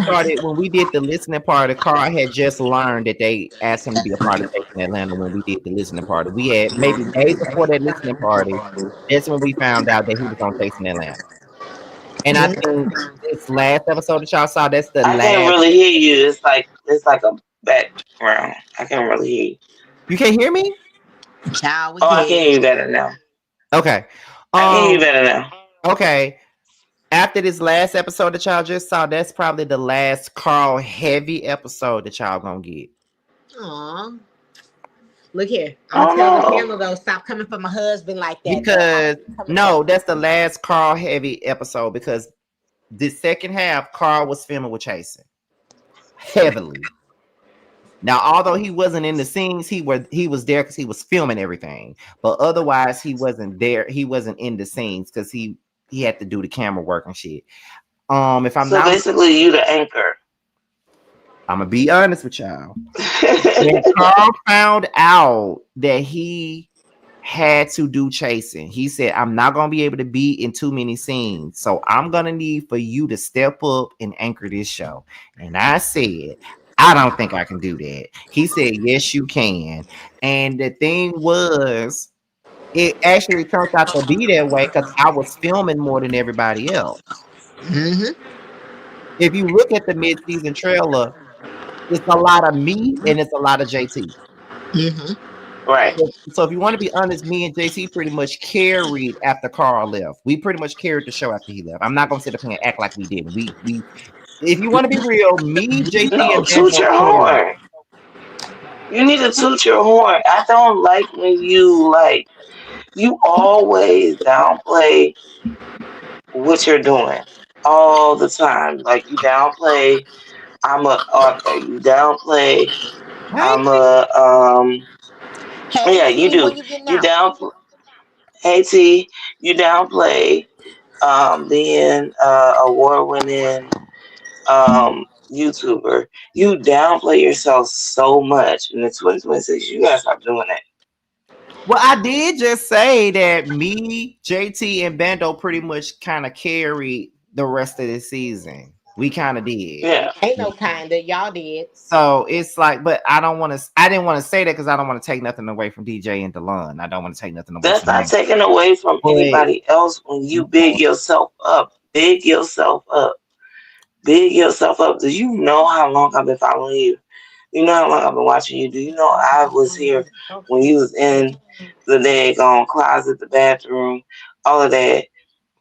did the listening party, Carl had just learned that they asked him to be a part of Chasing Atlanta when we did the listening party. We had maybe days before that listening party, that's when we found out that he was on Chasing Atlanta. And I think this last episode that y'all saw, that's the I can't last. really hear you. It's like a background. I can't really hear you. You can't hear me? Child, we Oh, I can can. hear you better now. Okay. I can hear you Um. better now. Okay. After this last episode that y'all just saw, that's probably the last Carl heavy episode that y'all gonna get. Aw. Look here. I'm gonna Oh tell the no. panel though, stop coming for my husband like that though. I Because ain't coming for no, him. that's the last Carl heavy episode because the second half, Carl was filming with Chasen heavily. Now, although he wasn't in the scenes, he was there because he was filming everything. But otherwise, he wasn't there. He wasn't in the scenes because he had to do the camera work and shit. If I'm So not, basically, you the anchor. I'm gonna be honest with y'all. When Carl found out that he had to do chasing, he said, I'm not gonna be able to be in too many scenes. So I'm gonna need for you to step up and anchor this show. And I said, I don't think I can do that. He said, yes, you can. And the thing was, it actually turned out to be that way because I was filming more than everybody else. Mm-hmm. If you look at the mid-season trailer, it's a lot of me and it's a lot of JT. Mm-hmm. Right. So if you want to be honest, me and JT pretty much carried after Carl left. We pretty much carried the show after he left. I'm not gonna sit up here and act like we didn't. We if you want to be real, me, JT, No, and toot Bando your carried. horn. You need to toot your horn. I don't like when you always downplay what you're doing all the time. Like you downplay I'm a author. You downplay Thank I'm you. a Hey yeah, you T, do. when you getting You out? downplay hey T, you downplay being award winning YouTuber. You downplay yourself so much in the 2026. You gotta stop doing that. Well, I did just say that me, JT, and Bando pretty much kind of carried the rest of the season. We kind of did. Yeah. Ain't no kinda. Y'all did. So it's like, but I don't want to. I didn't want to say that because I don't want to take nothing away from DJ and Delon. I don't want to take nothing away That's from not them. taken away from But anybody else when you big yourself up. Big yourself up. Big yourself up. Do you know how long I've been following you? You know how long I've been watching you? Do you know I was here when you was in the daggone closet, the bathroom, all of that?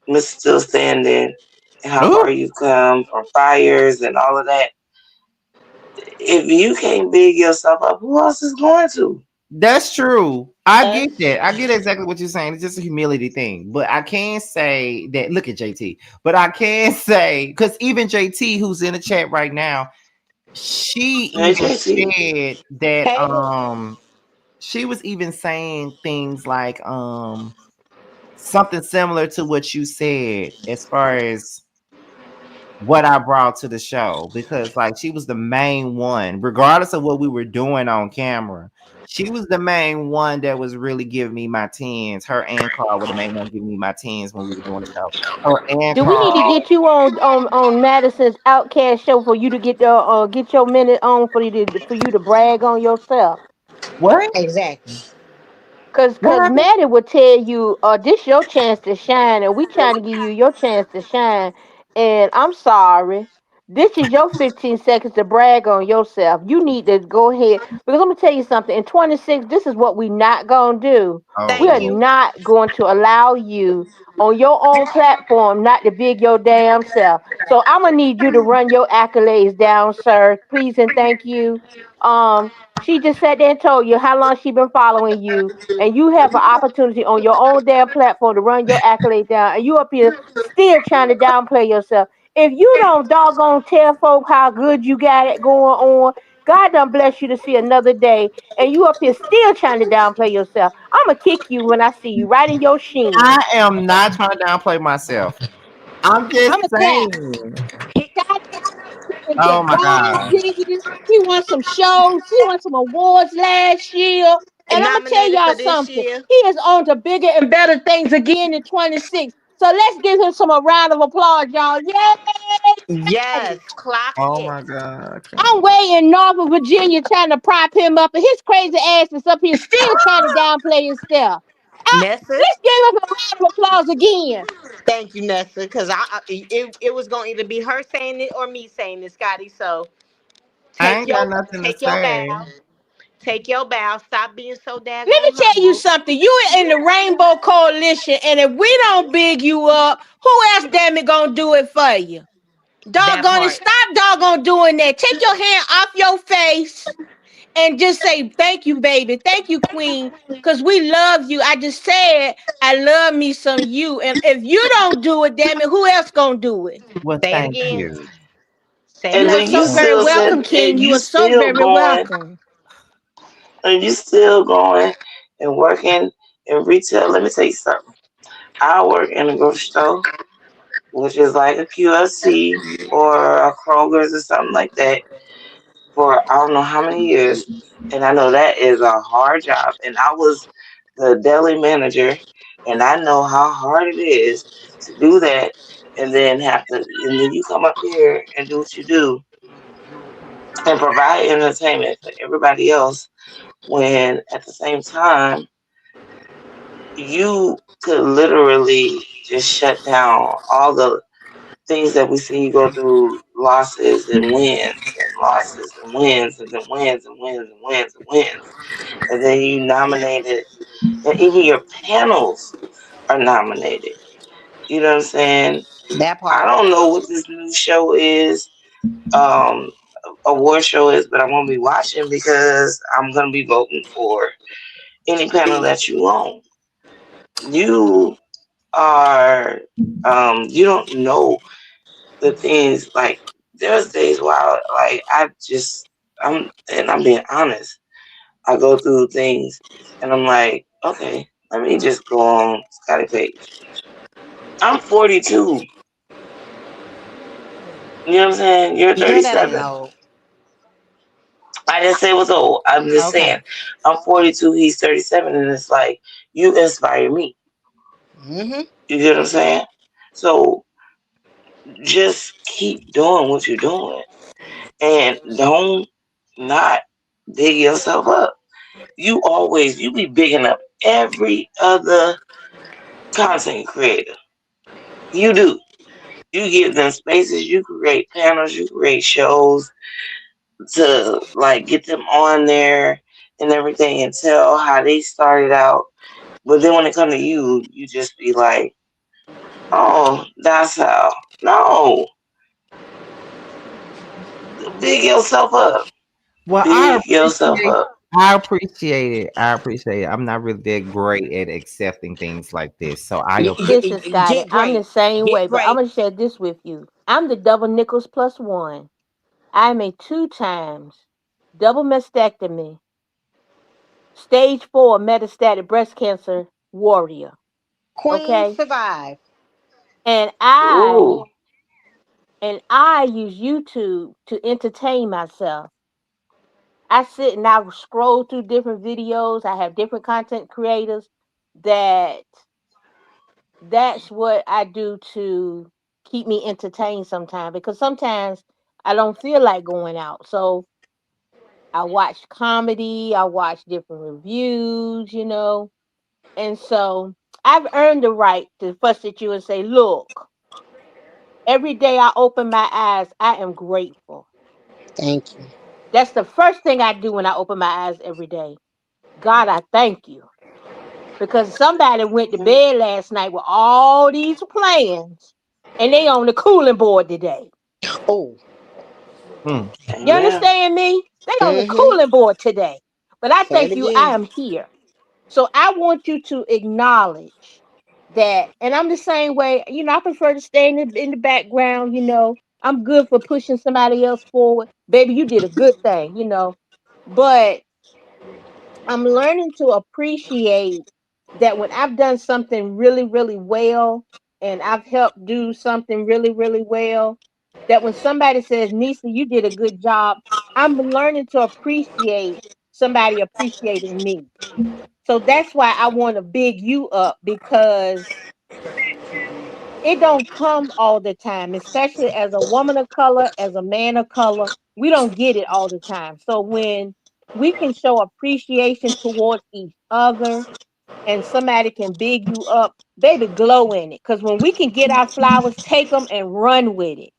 Mr. Still Standing, and how oh, far you've come from fires and all of that. If you can't big yourself up, who else is going to? that's true. I get Us. that. I get exactly what you're saying. It's just a humility thing. But I can say that. Look at JT. But I can say because even JT, who's in the chat right now, she Hey, even JC. said that Hey. she was even saying things like something similar to what you said as far as what I brought to the show because like she was the main one, regardless of what we were doing on camera. She was the main one that was really giving me my tens. Her and Carl were the main one giving me my tens when we were doing the show. Her and Do we need to Carl. get you on Madison's Outcast show for you to get your minute on for you to brag on yourself? What? Exactly. What Cause happened? Maddie would tell you, this your chance to shine, and we trying to give you your chance to shine. And I'm sorry, this is your 15 seconds to brag on yourself. You need to go ahead because let me tell you something. In 26, this is what we not gonna do. Oh We Thank are Lord. you. not going to allow you on your own platform not to big your damn self. So I'm gonna need you to run your accolades down, sir. Please and thank you. She just sat there and told you how long she been following you, and you have an opportunity on your own damn platform to run your accolade down, and you up here still trying to downplay yourself. If you don't doggone tell folk how good you got it going on, God done bless you to see another day, and you up here still trying to downplay yourself. I'ma kick you when I see you right in your I sheen. am not trying to downplay myself. I'm just I'ma tap. saying. God to Oh get my bald God. headed. He won some shows. He won some awards last year. And And I'm gonna tell nominated y'all for this something. year. He is on to bigger and better things again in 26. So let's give him some a round of applause, y'all. Yes. Yay! Clock Oh it. my God. I I'm can't. way in Norfolk, Virginia, trying to prop him up, and his crazy ass is up here still trying to downplay himself. Nessa. Let's give him a round of applause again. Thank you, Nessa. Because it was going to either be her saying it or me saying it, Scotty. So I ain't got nothing to take your say. bow. Take your bow. Stop being so Let me daggone tell you humble. something. You in the Rainbow Coalition, and if we don't big you up, who else damn it gonna do it for you? That Doggone it, part. stop doggone doing that. Take your hand off your face and just say, thank you, baby. Thank you, Queen. Because we love you. I just said I love me some you. And if you don't do it, damn it, who else gonna do it? Well, Say it thank again. you. Say And You it are then again. you so very still welcome, said, King. You are so very welcome. and you still going and working in retail. Let me tell you something. I work in a grocery store, which is like a QFC or a Kroger's or something like that, for I don't know how many years. And I know that is a hard job. And I was the deli manager, and I know how hard it is to do that. And then you come up here and do what you do and provide entertainment for everybody else, when at the same time you could literally just shut down all the things that we see you go through, losses and wins and losses and wins and then wins and wins and wins and wins. And then you nominated, and even your panels are nominated. You know what I'm saying? That I part. don't know what this new show is, um, award show is, but I'm gonna be watching because I'm gonna be voting for any panel that you own. You are, you don't know the things, like there's days where I'm being honest. I go through things and I'm like, okay, let me just go on Scotty Page. I'm 42. You know what I'm saying? You're Girl, that ain't 37. old. I didn't say it was old. I'm just Okay. saying I'm 42. He's 37, and it's like you inspire me. Mm-hmm. You get what I'm saying? So just keep doing what you're doing, and don't not big yourself up. You be bigging up every other content creator. You do. You give them spaces, you create panels, you create shows to like get them on there and everything and tell how they started out. But then when it comes to you, you just be like, oh, that's how. No, big yourself up. Well, Big yourself up. I appreciate it. I appreciate it. I'm not really that great at accepting things like this, so I Listen, Scotty, Get I'm the great. same way, Get but I'm great. gonna share this with you. I'm the double nickels plus one. I'm a two times double mastectomy, stage 4 metastatic breast cancer warrior. Queen Okay, survive. and Ooh, I use YouTube to entertain myself. I sit and I scroll through different videos. I have different content creators that that's what I do to keep me entertained sometimes, because sometimes I don't feel like going out. So I watch comedy, I watch different reviews, And so I've earned the right to fuss at you and say, look, every day I open my eyes, I am grateful. Thank you. That's the first thing I do when I open my eyes every day. God, I thank you. Because somebody went to bed last night with all these plans and they on the cooling board today. Oh. mm, You amen. understand me? They on the Mm-hmm. cooling board today. But I Say it thank you, I again. am here. So I want you to acknowledge that. And I'm the same way, I prefer to stay in the background. I'm good for pushing somebody else forward. Baby, you did a good thing. But I'm learning to appreciate that when I've done something really, really well and I've helped do something really, really well, that when somebody says, Nisa, you did a good job, I'm learning to appreciate somebody appreciating me. So that's why I want to big you up, because it don't come all the time, especially as a woman of color, as a man of color. We don't get it all the time. So when we can show appreciation towards each other and somebody can big you up, baby, glow in it. Because when we can get our flowers, take them and run with it.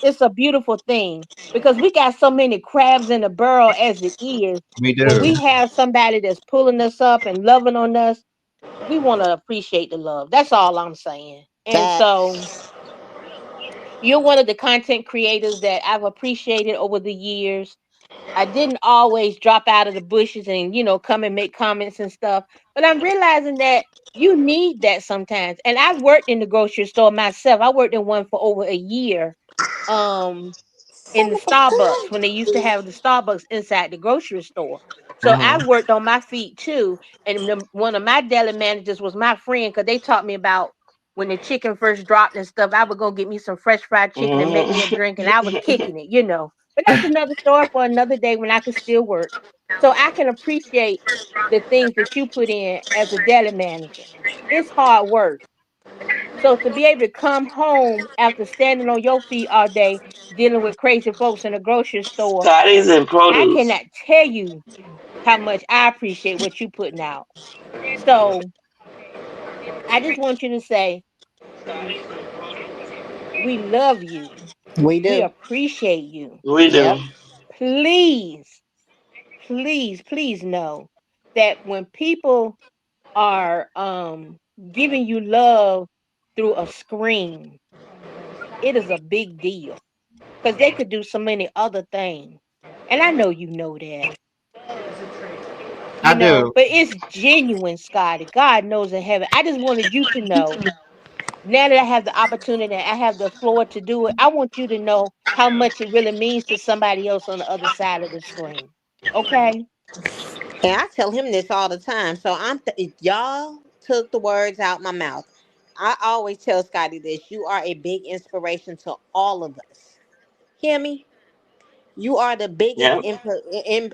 It's a beautiful thing because we got so many crabs in the barrel as it is. We When do. we have somebody that's pulling us up and loving on us, we want to appreciate the love. That's all I'm saying. And so Facts. you're one of the content creators that I've appreciated over the years. I didn't always drop out of the bushes and, come and make comments and stuff, but I'm realizing that you need that sometimes. And I've worked in the grocery store myself. I worked in one for over a year. Um, in the Starbucks when they used to have the Starbucks inside the grocery store. So I Mm-hmm. worked on my feet too. And one of my deli managers was my friend because they taught me about when the chicken first dropped and stuff. I would go get me some fresh fried chicken and make me a drink, and I was kicking it. But that's another story for another day when I could still work. So I can appreciate the things that you put in as a deli manager. It's hard work. So to be able to come home after standing on your feet all day, dealing with crazy folks in the grocery store, Scotty's and I produce. cannot tell you how much I appreciate what you putting out. So I just want you to say, we love you. We We do. appreciate you. We do. Yep. Please, please, please know that when people are giving you love through a screen, it is a big deal because they could do so many other things. And I know you know that, I do. but it's genuine, Scotty. God knows in heaven. I just wanted you to know now that I have the opportunity, I have the floor to do it. I want you to know how much it really means to somebody else on the other side of the screen. Okay? And I tell him this all the time. So if y'all took the words out my mouth. I always tell Scotty this. You are a big inspiration to all of us. Hear me? You are the biggest Yeah.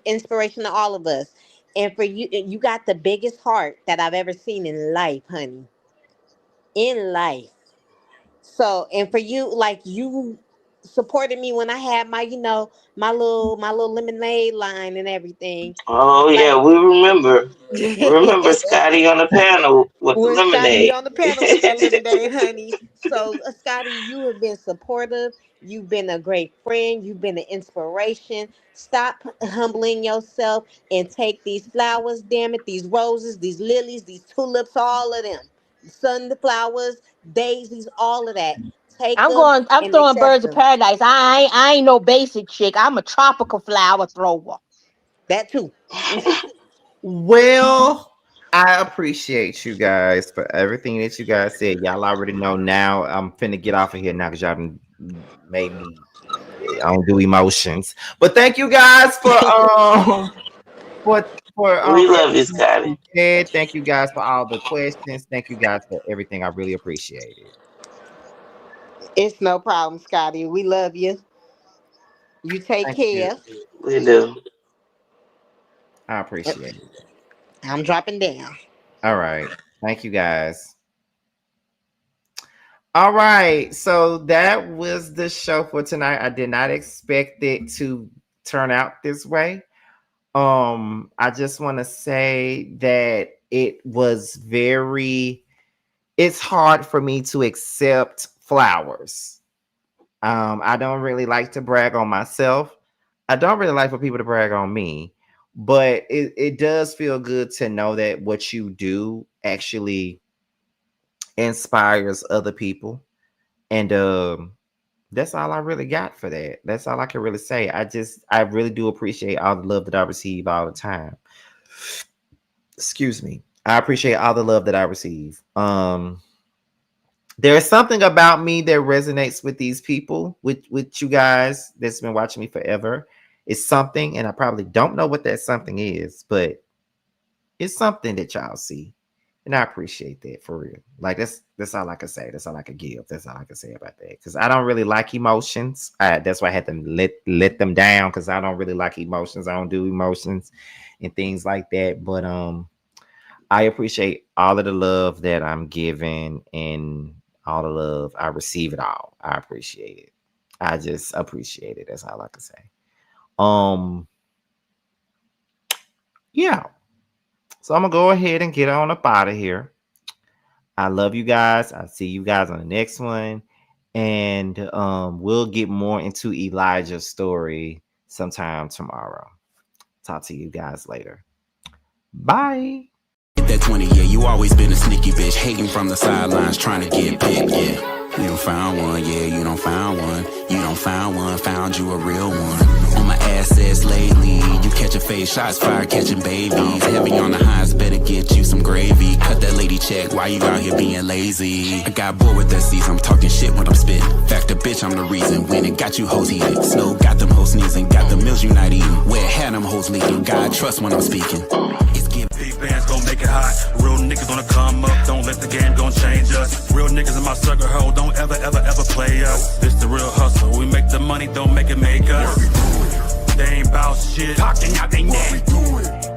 inspiration to all of us. And for you, you got the biggest heart that I've ever seen in life, honey. In life. So, and for you, like you supported me when I had my, my little lemonade line and everything. Oh yeah, Like we remember. Remember Scotty on the panel with the when Scotty be lemonade. on the panel with that lemonade, honey. So, Scotty, you have been supportive. You've been a great friend. You've been an inspiration. Stop humbling yourself and take these flowers, damn it, these roses, these lilies, these tulips, all of them, sunflowers, daisies, all of that. Take them I'm and throwing accept birds of them. paradise. I ain't no basic chick. I'm a tropical flower thrower. That too. Well, I appreciate you guys for everything that you guys said. Y'all already know now. I'm finna get off of here now because y'all done made me. I don't do emotions, but thank you guys for We love you, everything that Scotty. you said. Thank you guys for all the questions. Thank you guys for everything. I really appreciate it. It's no problem, Scotty. We love you. You take Thank you. care. We do. I appreciate it. I'm dropping down. All right. Thank you guys. All right. So that was the show for tonight. I did not expect it to turn out this way. I just want to say that it's hard for me to accept flowers. I don't really like to brag on myself. I don't really like for people to brag on me, but it does feel good to know that what you do actually inspires other people. And that's all I really got for that. That's all I can really say. I really do appreciate all the love that I receive all the time. Excuse me. I appreciate all the love that I receive. There's something about me that resonates with these people, with you guys that's been watching me forever. It's something, and I probably don't know what that something is, but it's something that y'all see. And I appreciate that for real. Like that's all I can say. That's all I can give. That's all I can say about that. Because I don't really like emotions. That's why I had to let them down because I don't really like emotions. I don't do emotions and things like that. But I appreciate all of the love that I'm given and all the love I receive it all. I appreciate it. I just appreciate it. That's all I can say. Um, yeah. So I'm gonna go ahead and get on up out of here. I love you guys. I'll see you guys on the next one. And we'll get more into Elijah's story sometime tomorrow. Talk to you guys later. Bye. That 20, yeah, you always been a sneaky bitch, hating from the sidelines, trying to get picked, yeah. You don't found one, yeah, you don't found one. You don't found one, found you a real one. On my assets lately, you catch a face, shots fired, catching babies. Heavy on the highs, better get you some gravy. Cut that lady check, why you out here being lazy? I got bored with that season, I'm talking shit when I'm spitting. Fact the bitch, I'm the reason, when it got you hoes heated. Snow got them hoes sneezing, got the meals you not eating. Where had them hoes leaking, God trust when I'm speaking. It's giving. Bands gon' make it hot. Real niggas gonna come up. Don't let the game gon' change us. Real niggas in my sucker hole. Don't ever play us. This the real hustle. We make the money. Don't make it make us. They ain't bout shit. Talking out they neck.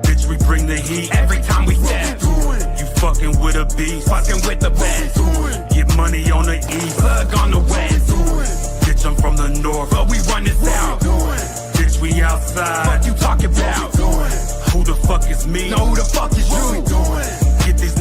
Bitch, we bring the heat every time we step. You fucking with a beast. Fucking with the best. Get money on the east. Plug on the west. Bitch, I'm from the north, but we run it south. Bitch, we outside. What you talking about? Who the fuck is me? No, who the fuck is you? Get these